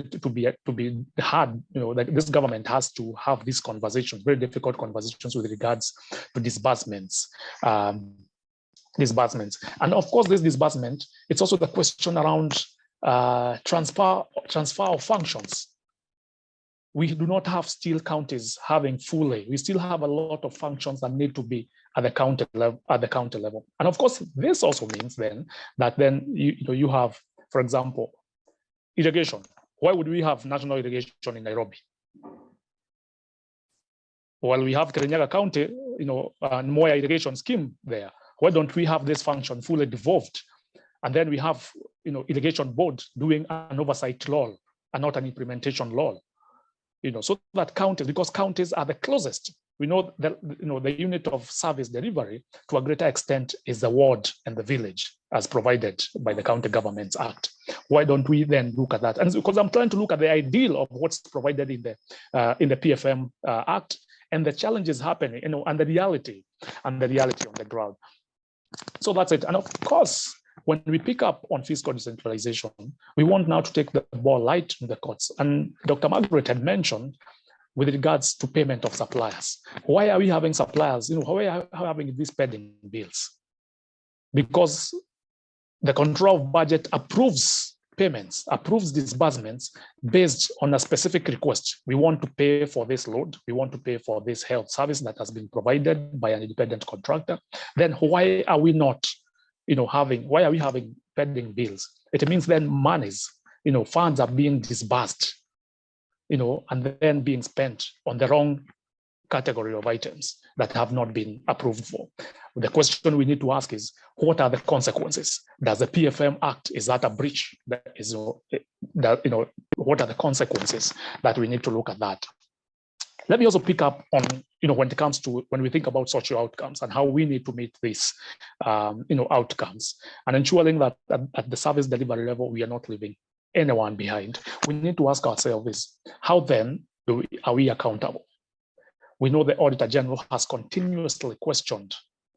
That this government has to have these conversations, very difficult conversations with regards to disbursements. And of course, this disbursement, it's also the question around transfer of functions. We do not have still counties having fully. We still have a lot of functions that need to be at the county level. And of course, this also means then that you have, for example, irrigation. Why would we have national irrigation in Nairobi? Well, we have Kirinyaga County, and more irrigation scheme there. Why don't we have this function fully devolved? And then we have, irrigation board doing an oversight law and not an implementation law. So that counties, because counties are the closest. We know that the unit of service delivery to a greater extent is the ward and the village as provided by the County Governments Act. Why don't we then look at that? And because I'm trying to look at the ideal of what's provided in the PFM Act and the challenges happening, and the reality on the ground. So that's it. And of course, when we pick up on fiscal decentralization, we want now to take the ball light in the courts. And Dr. Margaret had mentioned with regards to payment of suppliers. Why are we having suppliers? Why are we having these pending bills? Because the Controller of Budget approves payments, approves disbursements based on a specific request. We want to pay for this load. We want to pay for this health service that has been provided by an independent contractor. Then why are we not why are we having pending bills? It means then monies, funds are being disbursed, and then being spent on the wrong category of items that have not been approved for. The question we need to ask is, what are the consequences? Does the PFM Act, is that a breach? That is, what are the consequences that we need to look at that? Let me also pick up on, when it comes to, when we think about social outcomes and how we need to meet these, outcomes, and ensuring that at the service delivery level, we are not leaving anyone behind. We need to ask ourselves, how then are we accountable? We know the Auditor General has continuously questioned,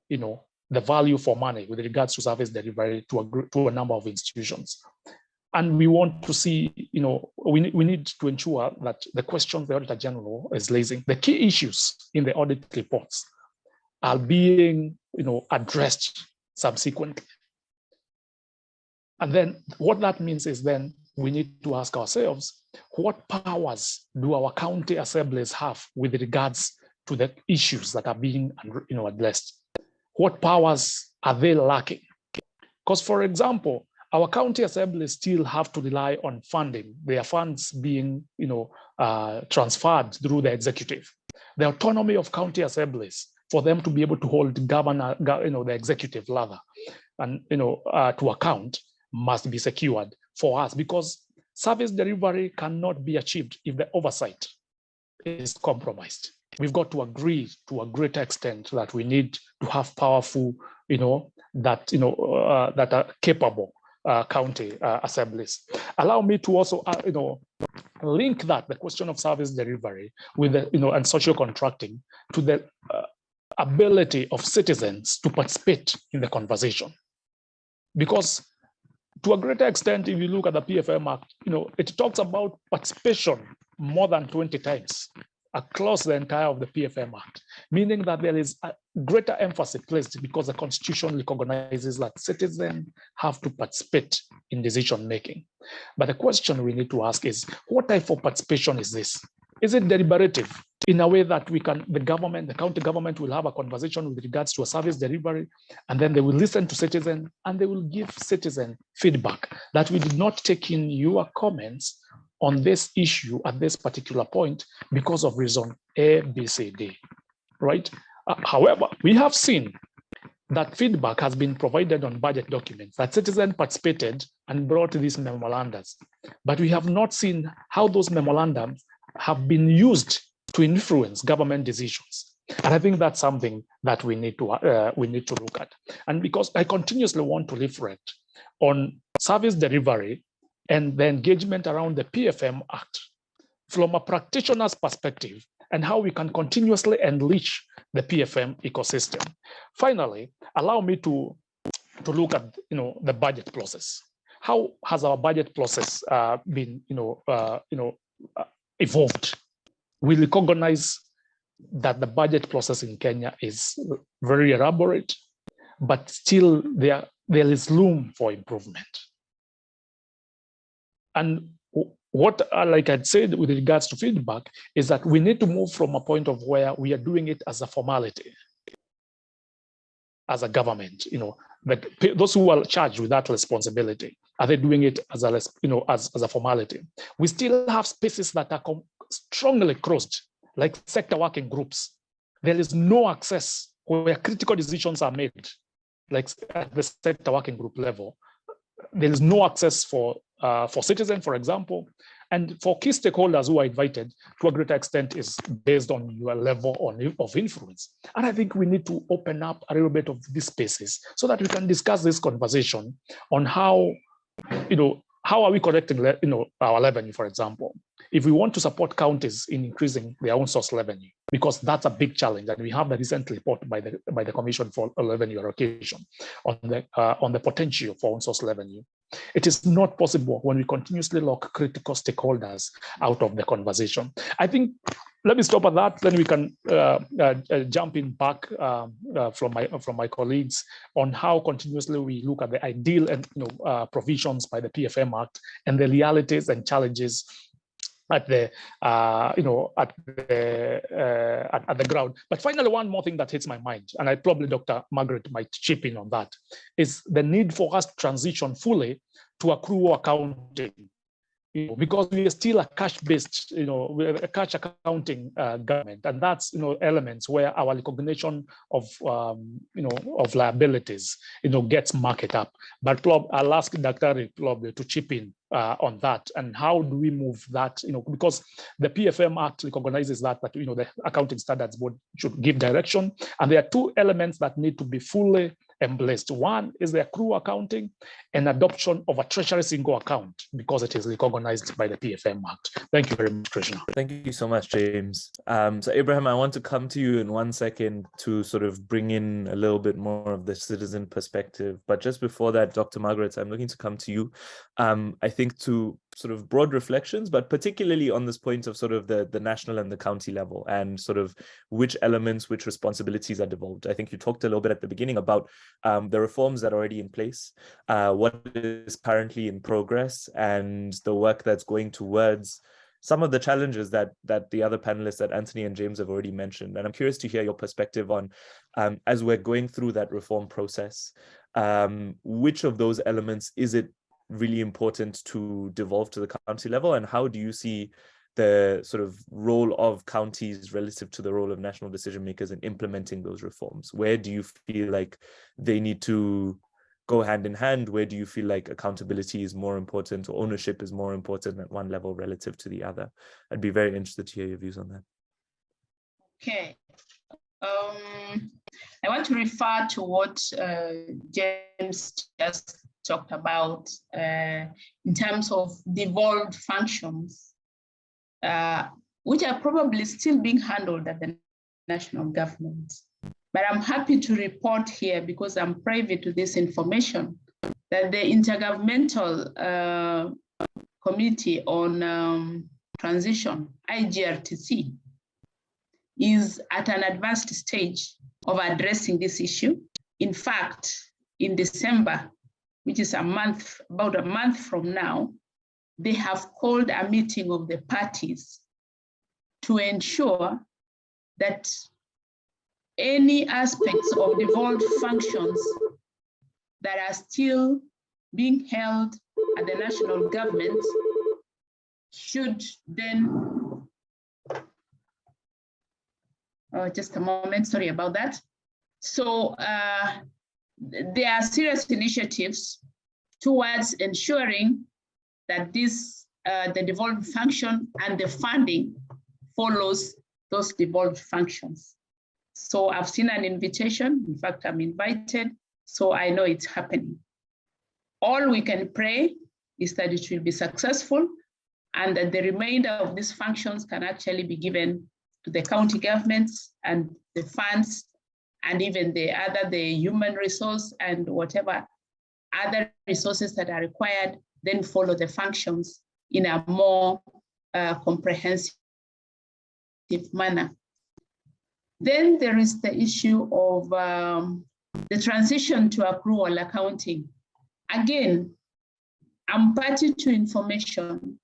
the value for money with regards to service delivery to a number of institutions. And we want to see, we need to ensure that the questions the Auditor General is raising, the key issues in the audit reports are being, addressed subsequently. And then what that means is then we need to ask ourselves, what powers do our county assemblies have with regards to the issues that are being, addressed? What powers are they lacking? Because, for example, our county assemblies still have to rely on funding, their funds being, transferred through the executive. The autonomy of county assemblies for them to be able to hold the executive ladder and, to account must be secured for us, because service delivery cannot be achieved if the oversight is compromised. We've got to agree to a greater extent that we need to have powerful, that are capable county assemblies. Allow me to also, link that, the question of service delivery with the, and social contracting, to the ability of citizens to participate in the conversation. Because to a greater extent, if you look at the PFM Act, it talks about participation more than 20 times across the entire of the PFM Act, meaning that there is a greater emphasis placed because the Constitution recognizes that citizens have to participate in decision making. But the question we need to ask is, what type of participation is this? Is it deliberative in a way that we can, the county government will have a conversation with regards to a service delivery, and then they will listen to citizens and they will give citizen feedback that we did not take in your comments on this issue at this particular point because of reason A, B, C, D, right? However, we have seen that feedback has been provided on budget documents, that citizens participated and brought these memorandums, but we have not seen how those memorandums have been used to influence government decisions. And I think that's something that we need to look at. And because I continuously want to reflect on service delivery and the engagement around the PFM Act from a practitioner's perspective, and how we can continuously enrich the PFM ecosystem. Finally, allow me to look at the budget process. How has our budget process been evolved? We recognize that the budget process in Kenya is very elaborate, but still there is room for improvement. And what, like I'd said with regards to feedback, is that we need to move from a point of where we are doing it as a formality, as a government. But those who are charged with that responsibility, are they doing it as a, as a formality? We still have spaces that are strongly closed, like sector working groups. There is no access where critical decisions are made, like at the sector working group level. There is no access for citizens, for example, and for key stakeholders who are invited to a greater extent is based on your level of influence. And I think we need to open up a little bit of these spaces so that we can discuss this conversation on how, how are we collecting, our revenue, for example. If we want to support counties in increasing their own source revenue, because that's a big challenge, and we have the recent report by the Commission for Revenue Allocation on the potential for own source revenue. It is not possible when we continuously lock critical stakeholders out of the conversation. I think, let me stop at that, then we can jump in back from my colleagues on how continuously we look at the ideal and provisions by the PFM Act and the realities and challenges at the at the ground. But finally, one more thing that hits my mind, and I probably Dr. Margaret might chip in on that, is the need for us to transition fully to accrual accounting. Because we are still a cash-based, we're a cash accounting government, and that's elements where our recognition of of liabilities gets marked up. But I'll ask Dr. to chip in on that, and how do we move that? Because the PFM Act recognizes that the Accounting Standards Board should give direction, and there are two elements that need to be fully embraced. One is the accrual accounting and adoption of a treasury single account, because it is recognized by the PFM Act. Thank you very much, Krishna. Thank you so much, James. So Abraham, I want to come to you in 1 second to sort of bring in a little bit more of the citizen perspective. But just before that, Dr. Margaret, I'm looking to come to you. I think to sort of broad reflections, but particularly on this point of sort of the national and the county level, and sort of which elements, which responsibilities are devolved. I think you talked a little bit at the beginning about the reforms that are already in place, what is currently in progress, and the work that's going towards some of the challenges that the other panelists, that Anthony and James, have already mentioned. And I'm curious to hear your perspective on, as we're going through that reform process, which of those elements is it really important to devolve to the county level, and how do you see the sort of role of counties relative to the role of national decision makers in implementing those reforms? Where do you feel like they need to go hand in hand? Where do you feel like accountability is more important, or ownership is more important at one level relative to the other? I'd be very interested to hear your views on that. Okay. I want to refer to what James just talked about in terms of devolved functions, which are probably still being handled at the national government. But I'm happy to report here, because I'm privy to this information, that the Intergovernmental Committee on Transition, IGRTC, is at an advanced stage of addressing this issue. In fact, in December, which is about a month from now, they have called a meeting of the parties to ensure that any aspects of devolved functions that are still being held at the national government should then, just a moment, sorry about that. So there are serious initiatives towards ensuring that this, the devolved function and the funding follows those devolved functions. So I've seen an invitation. In fact, I'm invited, so I know it's happening. All we can pray is that it will be successful, and that the remainder of these functions can actually be given to the county governments, and the funds, and even the human resource and whatever other resources that are required, then follow the functions in a more comprehensive manner. Then there is the issue of the transition to accrual accounting. Again, I'm party to information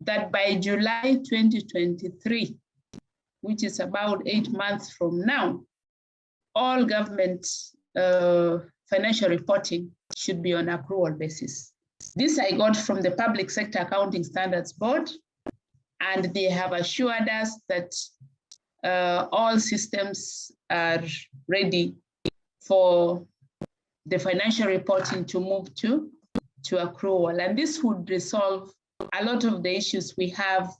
that by July 2023, which is about 8 months from now, all government financial reporting should be on accrual basis. This I got from the Public Sector Accounting Standards Board, and they have assured us that all systems are ready for the financial reporting to move to accrual. And this would resolve a lot of the issues we have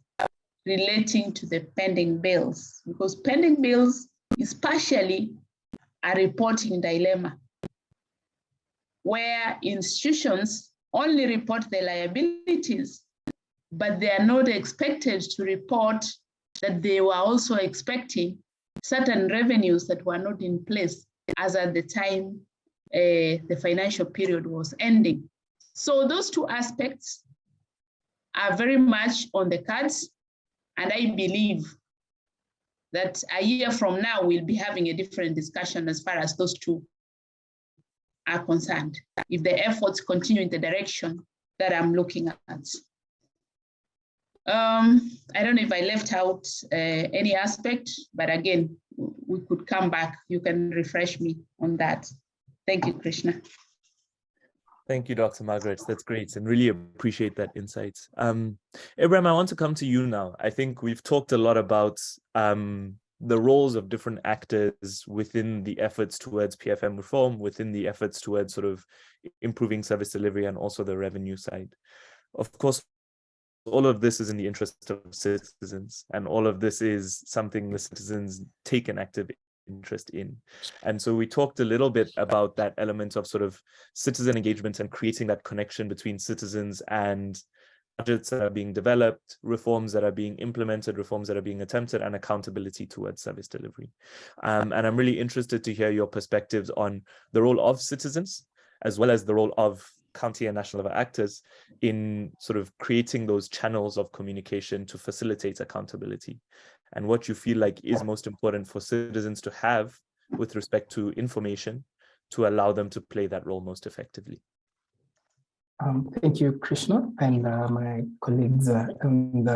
relating to the pending bills, because pending bills is partially a reporting dilemma, where institutions only report the liabilities, but they are not expected to report that they were also expecting certain revenues that were not in place as at the time the financial period was ending. So those two aspects are very much on the cards, and I believe that a year from now we'll be having a different discussion as far as those two are concerned, if the efforts continue in the direction that I'm looking at. I don't know if I left out any aspect, but again, we could come back. You can refresh me on that. Thank you, Krishna. Thank you, Dr. Margaret. That's great and really appreciate that insight. Abraham, I want to come to you now. I think we've talked a lot about the roles of different actors within the efforts towards PFM reform, within the efforts towards sort of improving service delivery and also the revenue side. Of course, all of this is in the interest of citizens, and all of this is something the citizens take an active interest in. And so we talked a little bit about that element of sort of citizen engagement and creating that connection between citizens and budgets that are being developed, reforms that are being implemented, reforms that are being attempted, and accountability towards service delivery. And I'm really interested to hear your perspectives on the role of citizens, as well as the role of county and national level actors in sort of creating those channels of communication to facilitate accountability, and what you feel like is most important for citizens to have with respect to information to allow them to play that role most effectively. Thank you, Krishna, and my colleagues, and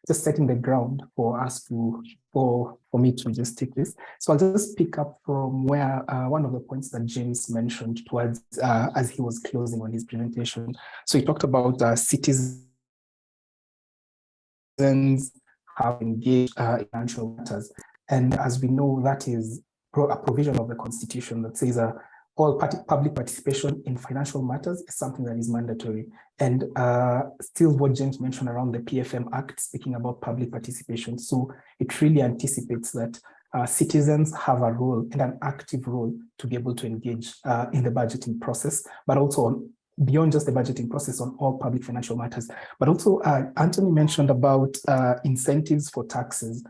just setting the ground for us to, for me to just take this. So I'll just pick up from where one of the points that James mentioned towards as he was closing on his presentation. So he talked about citizens have engaged in financial matters. And as we know, that is a provision of the Constitution that says all public participation in financial matters is something that is mandatory. And still what James mentioned around the PFM Act, speaking about public participation. So it really anticipates that citizens have a role and an active role to be able to engage in the budgeting process, but also on, beyond just the budgeting process on all public financial matters. But also Anthony mentioned about incentives for taxes.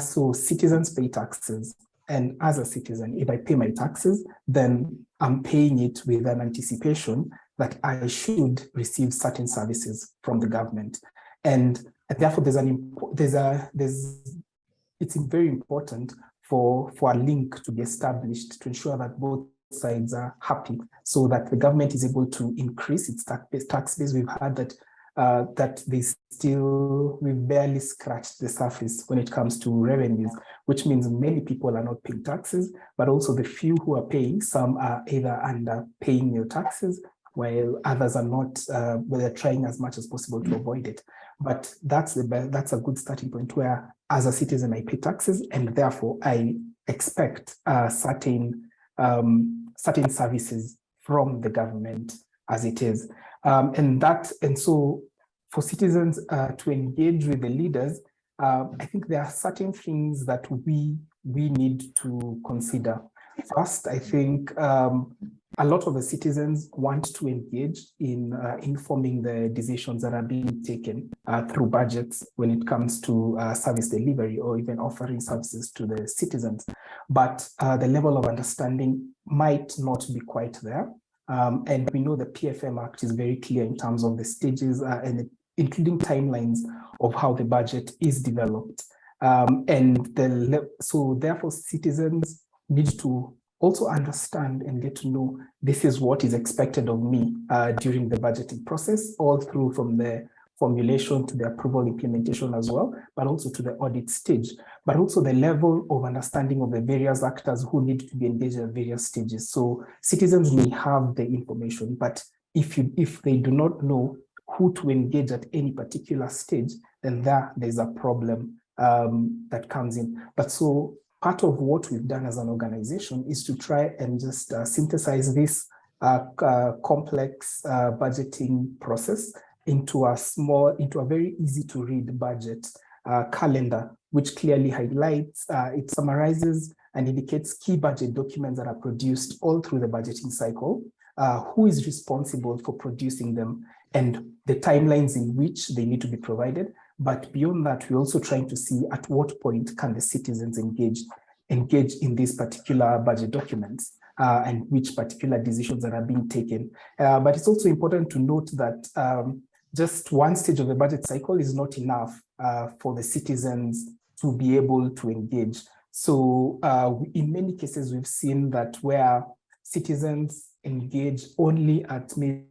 So citizens pay taxes. And as a citizen, if I pay my taxes, then I'm paying it with an anticipation that I should receive certain services from the government. And therefore, it's very important for a link to be established to ensure that both sides are happy, so that the government is able to increase its tax base. We've heard that we've barely scratched the surface when it comes to revenues, which means many people are not paying taxes, but also the few who are paying, some are either underpaying their taxes, while others are not, but they're trying as much as possible to avoid it. But that's a good starting point where, as a citizen, I pay taxes, and therefore I expect certain services from the government as it is. And so for citizens to engage with the leaders, I think there are certain things that we need to consider. First, I think a lot of the citizens want to engage in informing the decisions that are being taken through budgets when it comes to service delivery or even offering services to the citizens. But the level of understanding might not be quite there. And we know the PFM Act is very clear in terms of the stages and including timelines of how the budget is developed. So therefore citizens need to also understand and get to know this is what is expected of me during the budgeting process, all through from the formulation to the approval implementation as well, but also to the audit stage, but also the level of understanding of the various actors who need to be engaged at various stages. So citizens may have the information, but if they do not know who to engage at any particular stage, then there's a problem that comes in. But so part of what we've done as an organization is to try and just synthesize this complex budgeting process into a very easy to read budget calendar, which clearly highlights, it summarizes and indicates key budget documents that are produced all through the budgeting cycle, who is responsible for producing them, and the timelines in which they need to be provided. But beyond that, we're also trying to see at what point can the citizens engage in these particular budget documents and which particular decisions that are being taken. But it's also important to note that just one stage of the budget cycle is not enough for the citizens to be able to engage. So in many cases, we've seen that where citizens engage only at maybe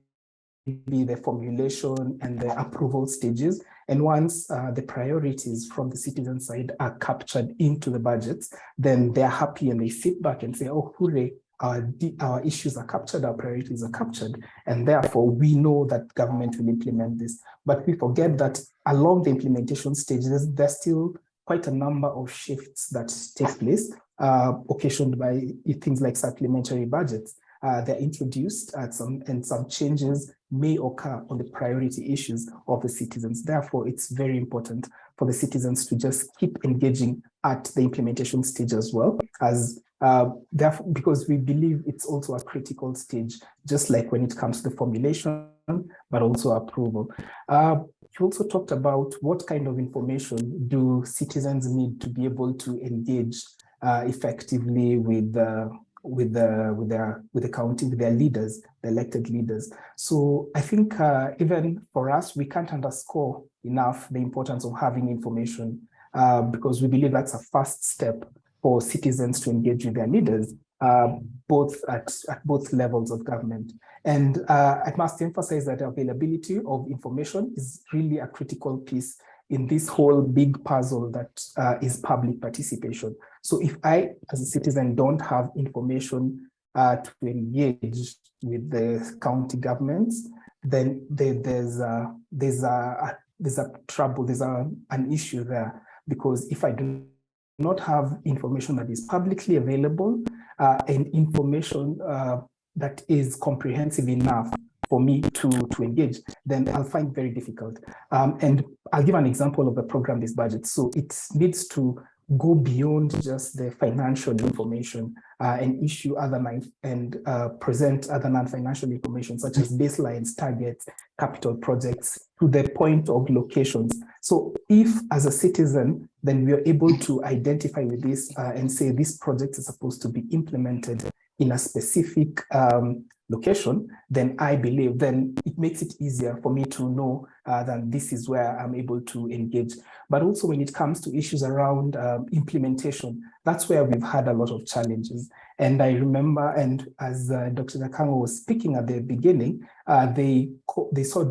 the formulation and the approval stages. And once the priorities from the citizen side are captured into the budgets, then they're happy and they sit back and say, oh, hooray, our issues are captured, our priorities are captured, and therefore we know that government will implement this. But we forget that along the implementation stages, there's still quite a number of shifts that take place, occasioned by things like supplementary budgets. They're introduced and some changes may occur on the priority issues of the citizens. Therefore, it's very important for the citizens to just keep engaging at the implementation stage as well, as therefore, because we believe it's also a critical stage, just like when it comes to the formulation, but also approval. You also talked about what kind of information do citizens need to be able to engage effectively with the county, with their leaders, the elected leaders. So I think even for us, we can't underscore enough the importance of having information because we believe that's a first step for citizens to engage with their leaders, both at both levels of government. And I must emphasize that availability of information is really a critical piece in this whole big puzzle that is public participation. So if I, as a citizen, don't have information to engage with the county governments, then there's an issue there, because if I do not have information that is publicly available and information that is comprehensive enough for me to engage, then I'll find very difficult. And I'll give an example of a program-based budget. So it needs to go beyond just the financial information and issue other present other non-financial information such as baselines, targets, capital projects to the point of locations. So if as a citizen, then we are able to identify with this and say this project is supposed to be implemented in a specific location, then I believe then it makes it easier for me to know that this is where I'm able to engage. But also when it comes to issues around implementation, that's where we've had a lot of challenges. And I remember, and as Dr. Nakango was speaking at the beginning, they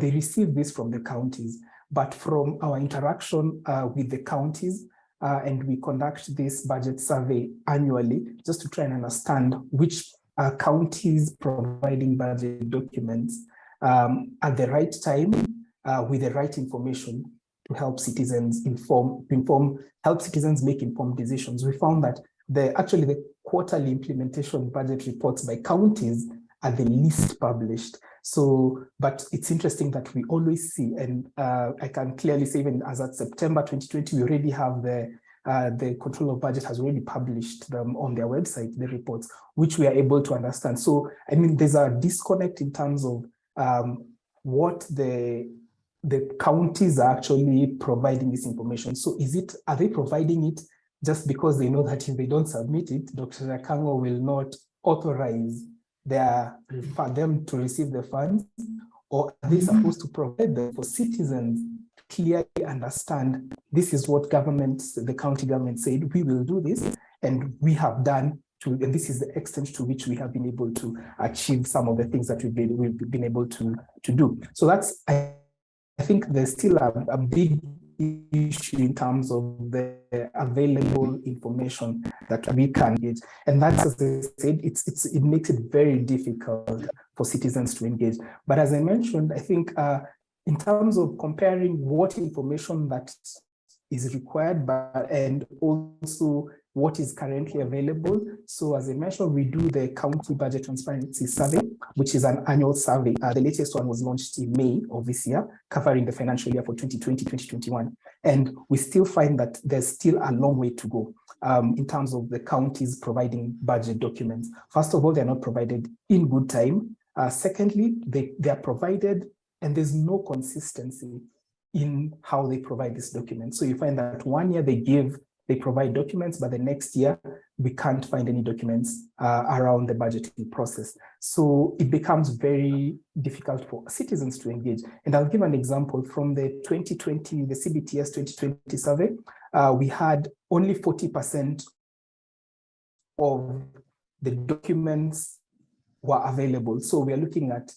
received this from the counties, but from our interaction with the counties, and we conduct this budget survey annually just to try and understand which counties providing budget documents at the right time with the right information to help citizens help citizens make informed decisions. We found that the quarterly implementation budget reports by counties are the least published. So, but it's interesting that we always see, and I can clearly say even as at September 2020, we already have the Control of Budget has already published them on their website, the reports, which we are able to understand. So, I mean, there's a disconnect in terms of what the counties are actually providing this information. So are they providing it just because they know that if they don't submit it, Dr. Nakango will not authorize them to receive the funds, or are they supposed to provide them for citizens to clearly understand this is what the county government said, we will do this, and we have done and this is the extent to which we have been able to achieve some of the things that we've been able to do. So that's, I think there's still a big issue in terms of the available information that we can get. And that's, as I said, it makes it very difficult for citizens to engage. But as I mentioned, I think in terms of comparing what information that is required, and also what is currently available. So as I mentioned, we do the County Budget Transparency Survey, which is an annual survey. The latest one was launched in May of this year, covering the financial year for 2020-2021. And we still find that there's still a long way to go in terms of the counties providing budget documents. First of all, they're not provided in good time. Secondly, they are provided and there's no consistency in how they provide this document. So you find that 1 year they provide documents, but the next year we can't find any documents around the budgeting process. So it becomes very difficult for citizens to engage. And I'll give an example from the 2020, the CBTS 2020 survey. We had only 40% of the documents were available. So we are looking at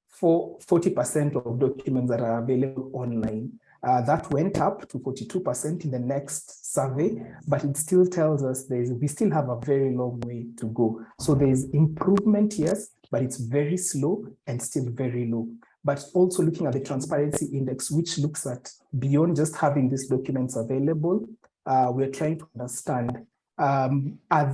for 40% of documents that are available online. That went up to 42% in the next survey, but it still tells us we still have a very long way to go. So there's improvement, yes, but it's very slow and still very low. But also looking at the transparency index, which looks at beyond just having these documents available, we're trying to understand, are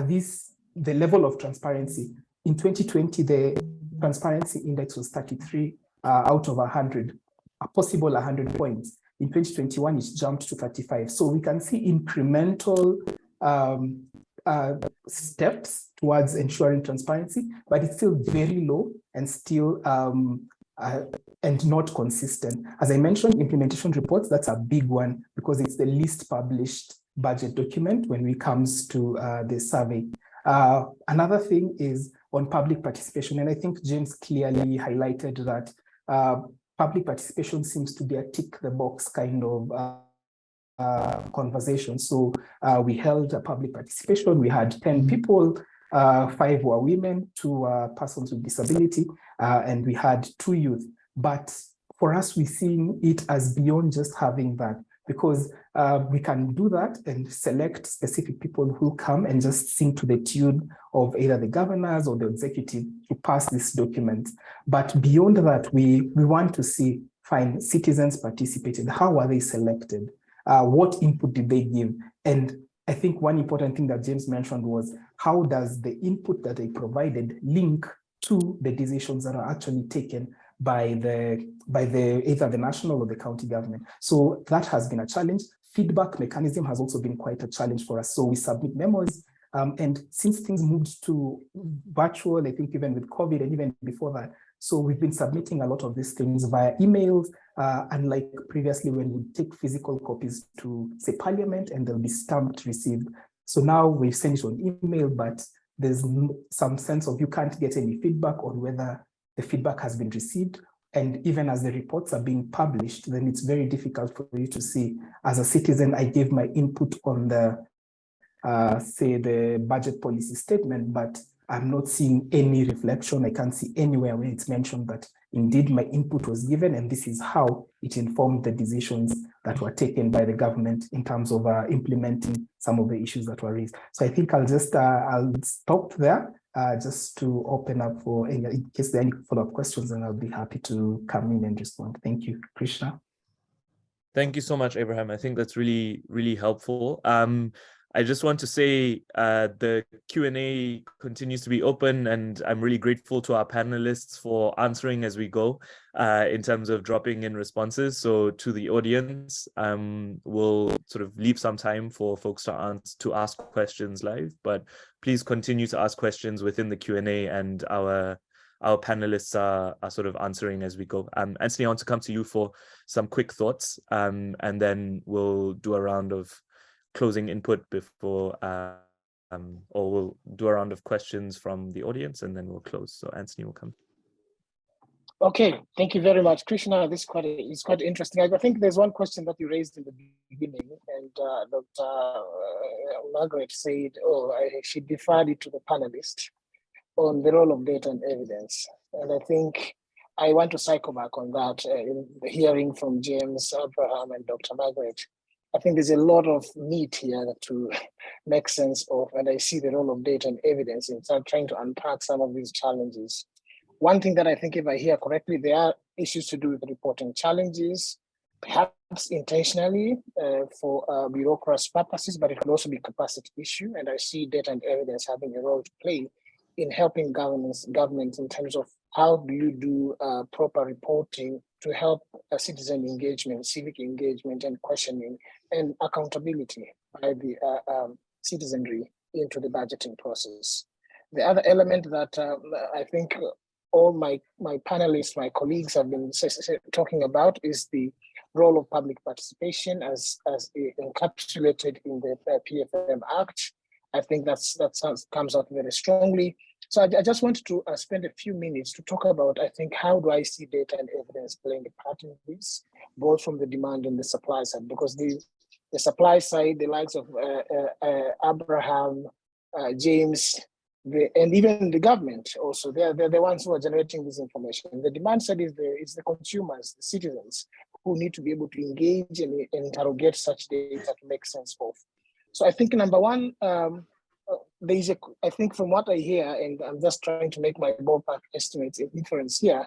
these the level of transparency? In 2020, the transparency index was 33 out of 100, a possible 100 points. In 2021, it jumped to 35. So we can see incremental steps towards ensuring transparency, but it's still very low and still and not consistent. As I mentioned, implementation reports, that's a big one because it's the least published budget document when it comes to the survey. Another thing is on public participation, and I think James clearly highlighted that public participation seems to be a tick the box kind of conversation. So we held a public participation. We had 10 people, 5 were women, 2 persons with disability, and we had 2 youth. But for us, we've seen it as beyond just having that, because we can do that and select specific people who come and just sing to the tune of either the governors or the executive to pass this document. But beyond that, we want to see, fine, citizens participated. How are they selected? What input did they give? And I think one important thing that James mentioned was, how does the input that they provided link to the decisions that are actually taken by either the national or the county government? So that has been a challenge. Feedback mechanism has also been quite a challenge for us. So we submit memos, and since things moved to virtual, I think even with COVID and even before that, so we've been submitting a lot of these things via emails, unlike previously when we take physical copies to, say, Parliament, and they'll be stamped received. So now we've sent it on email, but there's some sense of you can't get any feedback on whether the feedback has been received. And even as the reports are being published, then it's very difficult for you to see, as a citizen, I gave my input on the, say, the budget policy statement, but I'm not seeing any reflection. I can't see anywhere where it's mentioned that indeed my input was given, and this is how it informed the decisions that were taken by the government in terms of implementing some of the issues that were raised. So I think I'll just I'll stop there just to open up for any, in case there are any follow-up questions, and I'll be happy to come in and respond. Thank you, Krishna. Thank you so much, Abraham. I think that's really, really helpful. I just want to say the Q&A continues to be open, and I'm really grateful to our panelists for answering as we go in terms of dropping in responses. So to the audience, we'll sort of leave some time for folks to ask questions live, but please continue to ask questions within the Q&A, and our panelists are sort of answering as we go. Anthony, I want to come to you for some quick thoughts, and then we'll do a round of closing input before, or we'll do a round of questions from the audience, and then we'll close. So Anthony will come. Okay, thank you very much, Krishna. This is quite interesting. I think there's one question that you raised in the beginning, and Dr. Margaret said, she deferred it to the panelists on the role of data and evidence. And I think I want to cycle back on that, in the hearing from James, Abraham, and Dr. Margaret. I think there's a lot of meat here to make sense of, and I see the role of data and evidence in trying to unpack some of these challenges. One thing that I think, if I hear correctly, there are issues to do with reporting challenges, perhaps intentionally for bureaucracy purposes, but it could also be a capacity issue. And I see data and evidence having a role to play in helping governments in terms of how do you do proper reporting to help citizen engagement, civic engagement, and questioning and accountability by the citizenry into the budgeting process. The other element that I think all my panelists, my colleagues have been talking about is the role of public participation as encapsulated in the PFM Act. I think that comes out very strongly. So I just wanted to spend a few minutes to talk about, I think, how do I see data and evidence playing a part in this, both from the demand and the supply side, because the supply side, the likes of Abraham, James, and even the government also, they're the ones who are generating this information. The demand side is the consumers, the citizens, who need to be able to engage and interrogate such data to make sense of. So I think number one, I think from what I hear, and I'm just trying to make my ballpark estimates and inference here,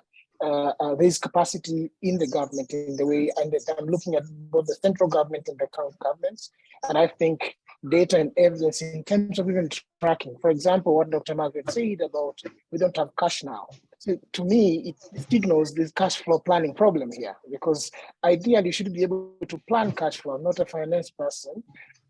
there's capacity in the government in the way, and I'm looking at both the central government and the county governments, and I think data and evidence in terms of even tracking. For example, what Dr. Margaret said about we don't have cash now. So to me, it signals this cash flow planning problem here, because ideally you should be able to plan cash flow. I'm not a finance person,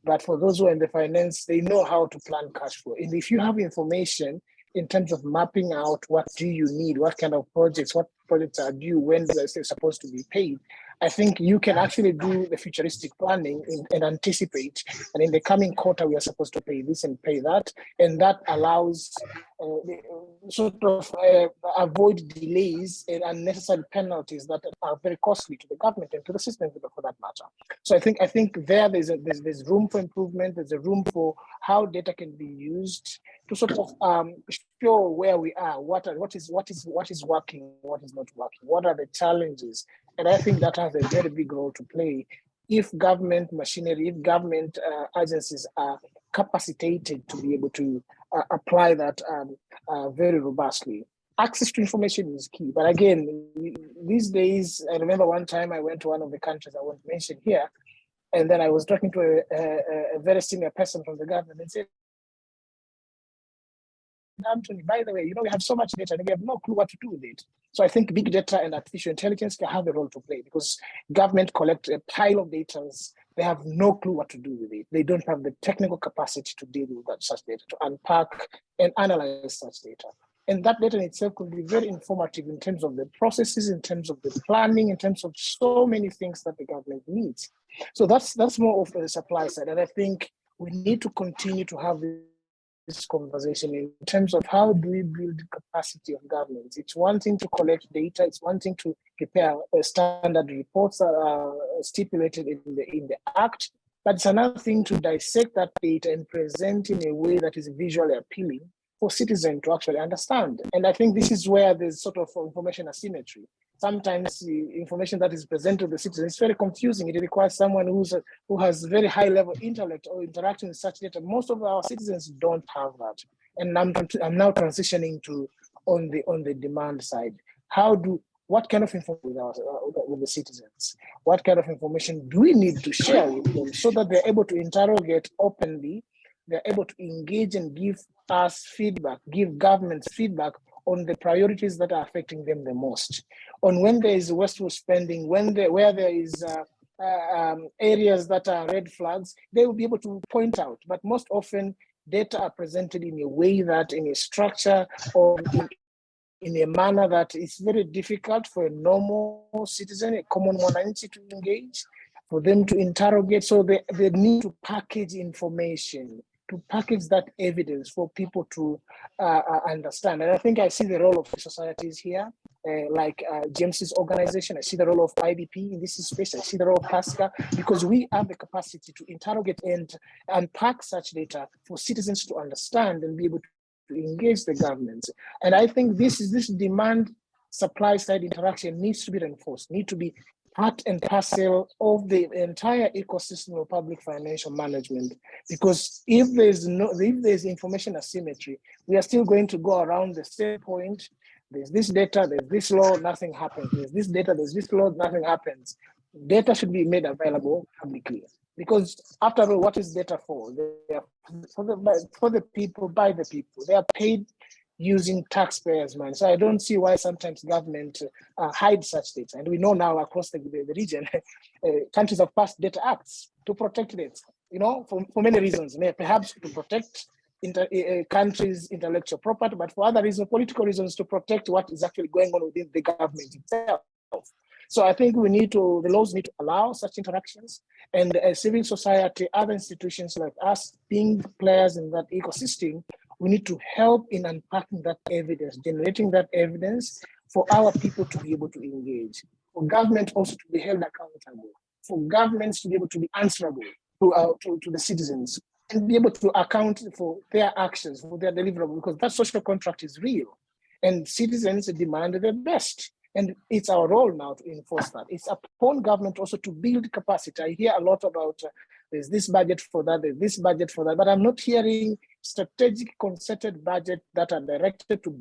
but for those who are in the finance, they know how to plan cash flow. And if you have information in terms of mapping out what do you need, what kind of projects, what projects are due, when they're supposed to be paid, I think you can actually do the futuristic planning and anticipate. And in the coming quarter, we are supposed to pay this and pay that. And that allows avoid delays and unnecessary penalties that are very costly to the government and to the system for that matter. So I think there's room for improvement. There's a room for how data can be used to sort of show where we are, what is working, what is not working, what are the challenges. And I think that has a very big role to play if government machinery, if government agencies are capacitated to be able to apply that very robustly. Access to information is key. But again, these days, I remember one time I went to one of the countries I won't mention here, and then I was talking to a very senior person from the government and said, Anthony, by the way, we have so much data and we have no clue what to do with it. So I think big data and artificial intelligence can have a role to play, because government collect a pile of data. They have no clue what to do with it. They don't have the technical capacity to deal with such data, to unpack and analyze such data. And that data in itself could be very informative in terms of the processes, in terms of the planning, in terms of so many things that the government needs. So that's more of the supply side. And I think we need to continue to have this conversation in terms of how do we build the capacity of governments. It's one thing to collect data, it's one thing to prepare standard reports that are stipulated in the Act, but it's another thing to dissect that data and present in a way that is visually appealing for citizens to actually understand. And I think this is where there's sort of information asymmetry. Sometimes the information that is presented to the citizen is very confusing. It requires someone who has very high level intellect or interaction with such data. Most of our citizens don't have that. And I'm now transitioning to on the demand side. What kind of information with the citizens? What kind of information do we need to share with them so that they're able to interrogate openly, they're able to engage and give us feedback, give governments feedback on the priorities that are affecting them the most, on when there is wasteful spending, where there is areas that are red flags, they will be able to point out. But most often, data are presented in a way that, in a structure or in a manner that is very difficult for a normal citizen, a common mwananchi to engage, for them to interrogate. So they need to package information, to package that evidence for people to understand. And I think I see the role of societies here, like James's organization. I see the role of IBP in this space. I see the role of PASCA, because we have the capacity to interrogate and unpack such data for citizens to understand and be able to engage the governments. And I think this demand supply side interaction needs to be reinforced, need to be part and parcel of the entire ecosystem of public financial management. Because if there's information asymmetry, we are still going to go around the same point. There's this data, there's this law, nothing happens. There's this data, there's this law, nothing happens. Data should be made available publicly. Because after all, what is data for? They are for the people, by the people. They are paid using taxpayers' money. So I don't see why sometimes government hides such data. And we know now across the region, countries have passed data acts to protect it, for many reasons. Perhaps to protect countries' intellectual property, but for other reasons, political reasons, to protect what is actually going on within the government itself. So I think the laws need to allow such interactions, and civil society, other institutions like us, being players in that ecosystem, we need to help in unpacking that evidence, generating that evidence for our people to be able to engage, for government also to be held accountable, for governments to be able to be answerable to the citizens and be able to account for their actions, for their deliverables, because that social contract is real. And citizens demand the best. And it's our role now to enforce that. It's upon government also to build capacity. I hear a lot about there's this budget for that, there's this budget for that, but I'm not hearing strategic concerted budget that are directed to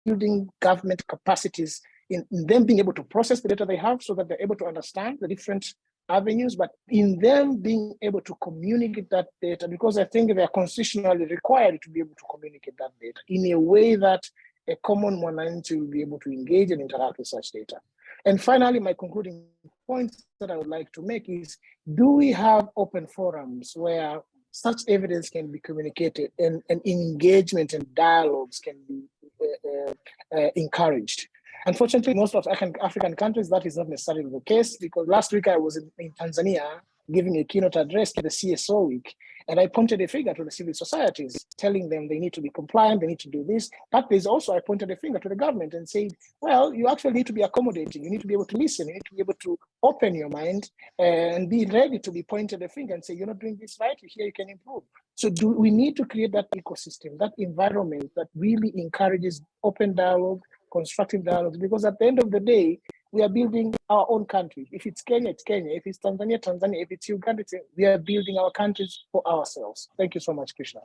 building government capacities in them being able to process the data they have so that they're able to understand the different avenues, but in them being able to communicate that data, because I think they are constitutionally required to be able to communicate that data in a way that a common mwananchi will be able to engage and interact with such data. And finally, my concluding points that I would like to make is, do we have open forums where such evidence can be communicated and engagement and dialogues can be encouraged? Unfortunately, most of African countries, that is not necessarily the case, because last week I was in Tanzania giving a keynote address to the CSO week, and I pointed a finger to the civil societies, telling them they need to be compliant, they need to do this. But there's also, I pointed a finger to the government and said, well, you actually need to be accommodating, you need to be able to listen, you need to be able to open your mind and be ready to be pointed a finger and say, you're not doing this right, here you can improve. So we need to create that ecosystem, that environment that really encourages open dialogue, constructive dialogue, because at the end of the day, we are building our own country. If it's Kenya, it's Kenya. If it's Tanzania, Tanzania. If it's Uganda, we are building our countries for ourselves. Thank you so much, Krishna.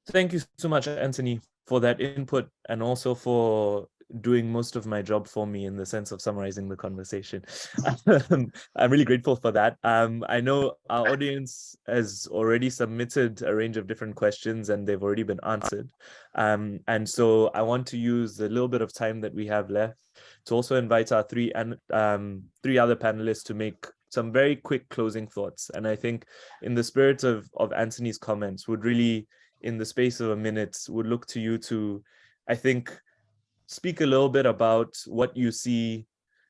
Thank you so much, Anthony, for that input, and also for doing most of my job for me in the sense of summarizing the conversation. I'm really grateful for that. I know our audience has already submitted a range of different questions and they've already been answered. And so I want to use the little bit of time that we have left to also invite our three other panelists to make some very quick closing thoughts. And I think in the spirit of Anthony's comments, would really, in the space of a minute, would look to you to, I think, speak a little bit about what you see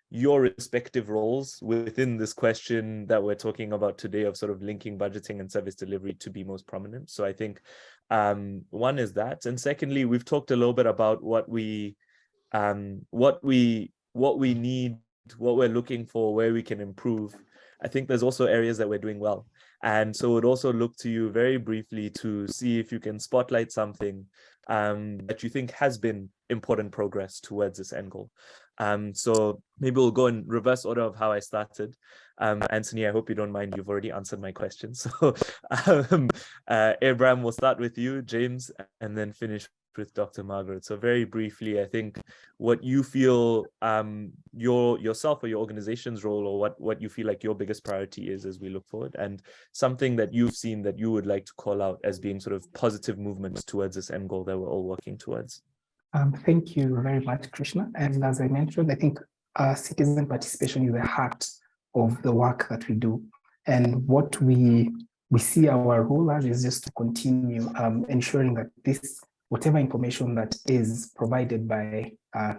your respective roles within this question that we're talking about today of sort of linking budgeting and service delivery to be most prominent. So I think one is that, and secondly, we've talked a little bit about what we need, what we're looking for, where we can improve. I think there's also areas that we're doing well. And so we'd also look to you very briefly to see if you can spotlight something that you think has been important progress towards this end goal. So maybe we'll go in reverse order of how I started. Anthony, I hope you don't mind, you've already answered my question. So Abraham, we'll start with you, James, and then finish with Dr. Margaret. So very briefly, I think what you feel yourself or your organization's role, or what you feel like your biggest priority is as we look forward, and something that you've seen that you would like to call out as being sort of positive movements towards this end goal that we're all working towards. Thank you very much, Krishna. And as I mentioned, I think citizen participation is the heart of the work that we do. And what we see our role as is just to continue ensuring that whatever information that is provided by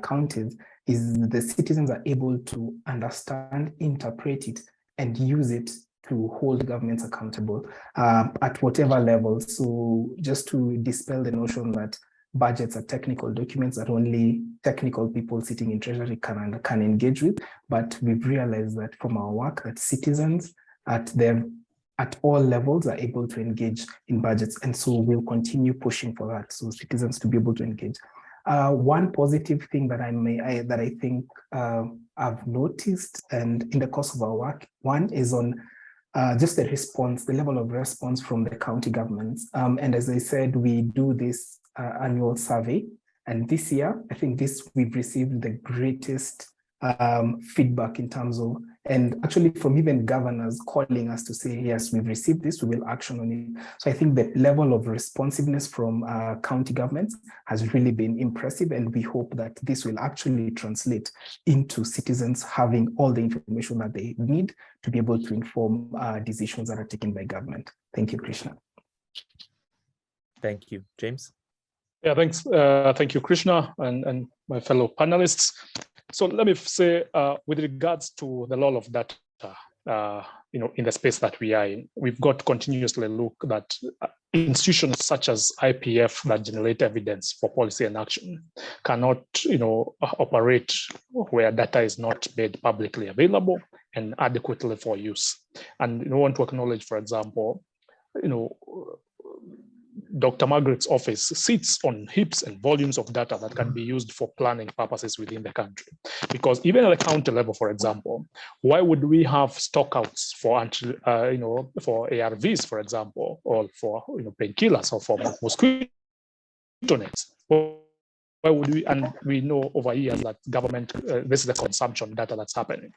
counties, is the citizens are able to understand, interpret it, and use it to hold governments accountable at whatever level. So just to dispel the notion that budgets are technical documents that only technical people sitting in Treasury can engage with, but we've realized that from our work that citizens at all levels are able to engage in budgets. And so we'll continue pushing for that, so citizens to be able to engage. One positive thing that I think I've noticed, and in the course of our work, one is on just the level of response from the county governments. And as I said, we do this annual survey. And this year, I think we've received the greatest feedback in terms of, and actually from even governors calling us to say, yes, we've received this, we will action on it. So I think the level of responsiveness from county governments has really been impressive, and we hope that this will actually translate into citizens having all the information that they need to be able to inform decisions that are taken by government. Thank you, Krishna. Thank you. James? Yeah, thanks. Thank you, Krishna, and my fellow panelists. So let me say, with regards to the role of data, in the space that we are in. We've got to continuously look that institutions such as IPF that generate evidence for policy and action cannot, operate where data is not made publicly available and adequately for use. And I want to acknowledge, for example, Dr. Margaret's office sits on heaps and volumes of data that can be used for planning purposes within the country. Because even at the county level, for example, why would we have stockouts for for ARVs, for example, or for painkillers or for mosquito nets? Why would we? And we know over years that government, this is the consumption data that's happening.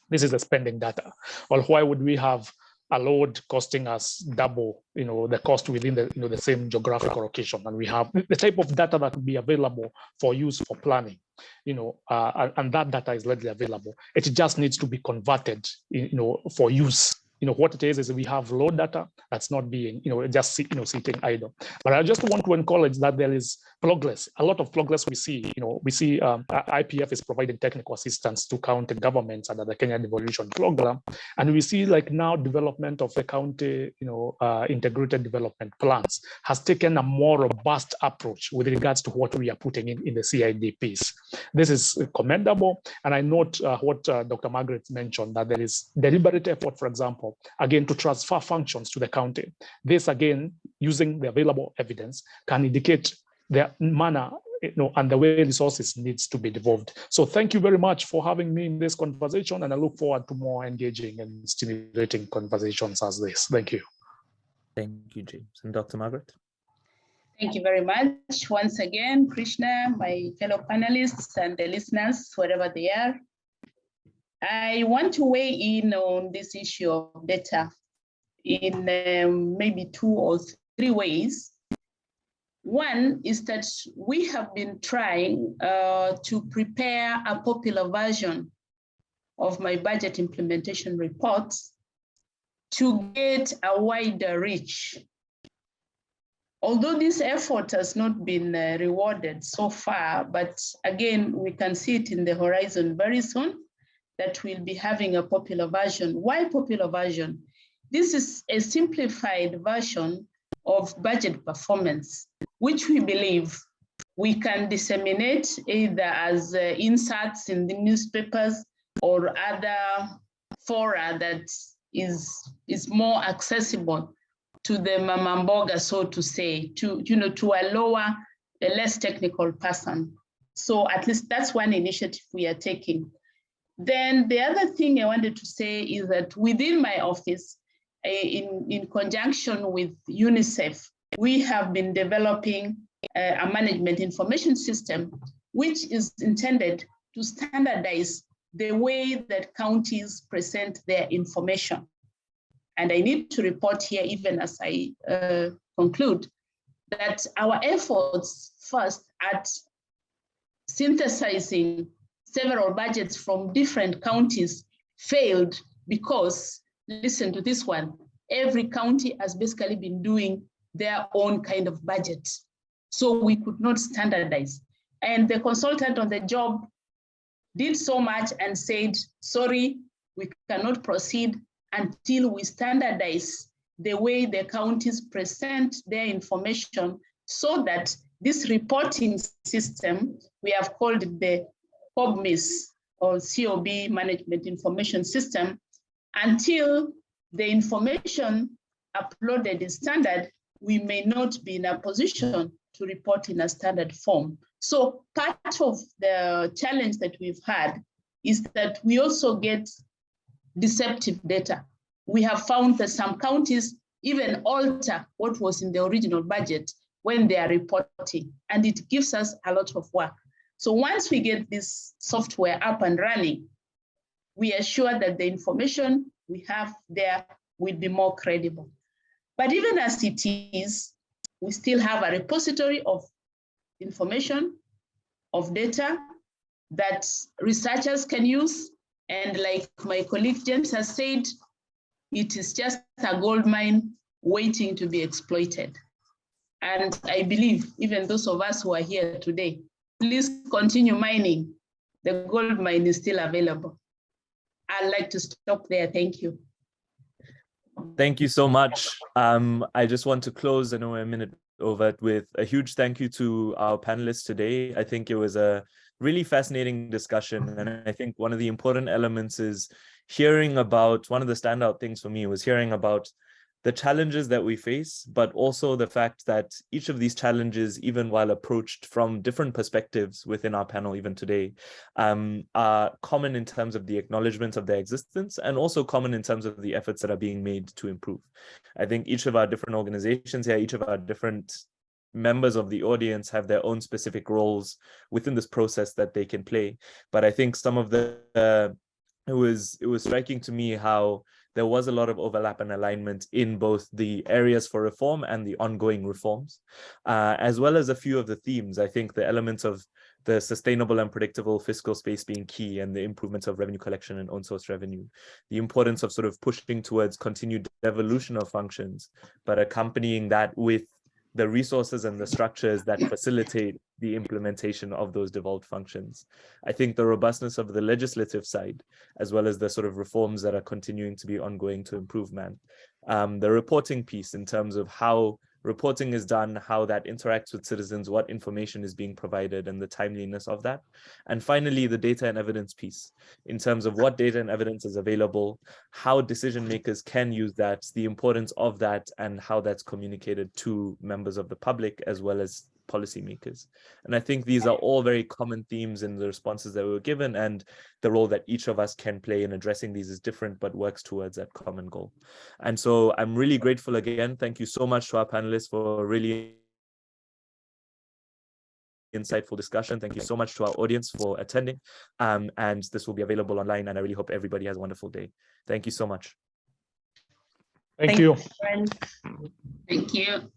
This is the spending data. Or why would we have a load costing us double, the cost within the, the same geographical location, and we have the type of data that will be available for use for planning, and that data is readily available. It just needs to be converted, for use. What it is we have low data that's not being, just sitting idle. But I just want to encourage that there is progress, a lot of progress we see. We see IPF is providing technical assistance to county governments under the Kenyan Devolution Program, and we see like now development of the county, integrated development plans has taken a more robust approach with regards to what we are putting in the CIDPs. This is commendable, and I note what Dr. Margaret mentioned, that there is deliberate effort, for example, again, to transfer functions to the county. This, again, using the available evidence, can indicate the manner, and the way resources needs to be devolved. So thank you very much for having me in this conversation, and I look forward to more engaging and stimulating conversations as this. Thank you. Thank you, James. And Dr. Margaret? Thank you very much. Once again, Krishna, my fellow panelists, and the listeners, wherever they are. I want to weigh in on this issue of data in maybe 2 or 3 ways. One is that we have been trying to prepare a popular version of my budget implementation report to get a wider reach. Although this effort has not been rewarded so far, but again, we can see it in the horizon very soon, that we'll be having a popular version. Why popular version? This is a simplified version of budget performance, which we believe we can disseminate either as inserts in the newspapers or other fora that is more accessible to the mamamboga, so to say, to a less technical person. So at least that's one initiative we are taking. Then the other thing I wanted to say is that within my office, in conjunction with UNICEF, we have been developing a management information system, which is intended to standardize the way that counties present their information. And I need to report here, even as I conclude, that our efforts first at synthesizing several budgets from different counties failed because, listen to this one, every county has basically been doing their own kind of budget. So we could not standardize. And the consultant on the job did so much and said, sorry, we cannot proceed until we standardize the way the counties present their information, so that this reporting system, we have called it the COBMIS, or COB Management Information System, until the information uploaded is standard, we may not be in a position to report in a standard form. So part of the challenge that we've had is that we also get deceptive data. We have found that some counties even alter what was in the original budget when they are reporting, and it gives us a lot of work. So once we get this software up and running, we are sure that the information we have there will be more credible. But even as it is, we still have a repository of information, of data that researchers can use. And like my colleague James has said, it is just a gold mine waiting to be exploited. And I believe even those of us who are here today, please continue mining. The gold mine is still available. I'd like to stop there. Thank you. Thank you so much. I just want to close, I know we're a minute over, with a huge thank you to our panelists today. I think it was a really fascinating discussion. And I think one of the important elements is hearing about, one of the standout things for me was hearing about the challenges that we face, but also the fact that each of these challenges, even while approached from different perspectives within our panel even today, are common in terms of the acknowledgement of their existence and also common in terms of the efforts that are being made to improve. I think each of our different organizations here, each of our different members of the audience have their own specific roles within this process that they can play. But I think some of the, it was striking to me how there was a lot of overlap and alignment in both the areas for reform and the ongoing reforms, as well as a few of the themes. I think the elements of the sustainable and predictable fiscal space being key, and the improvements of revenue collection and own source revenue, the importance of sort of pushing towards continued devolution of functions, but accompanying that with the resources and the structures that facilitate the implementation of those devolved functions. I think the robustness of the legislative side, as well as the sort of reforms that are continuing to be ongoing to improve the reporting piece in terms of how reporting is done, how that interacts with citizens, what information is being provided, and the timeliness of that. And finally, the data and evidence piece in terms of what data and evidence is available, how decision makers can use that, the importance of that, and how that's communicated to members of the public as well as policymakers. And I think these are all very common themes in the responses that we were given, and the role that each of us can play in addressing these is different, but works towards that common goal. And so I'm really grateful again. Thank you so much to our panelists for really insightful discussion. Thank you so much to our audience for attending. And this will be available online, and I really hope everybody has a wonderful day. Thank you so much. Thank you. Thank you.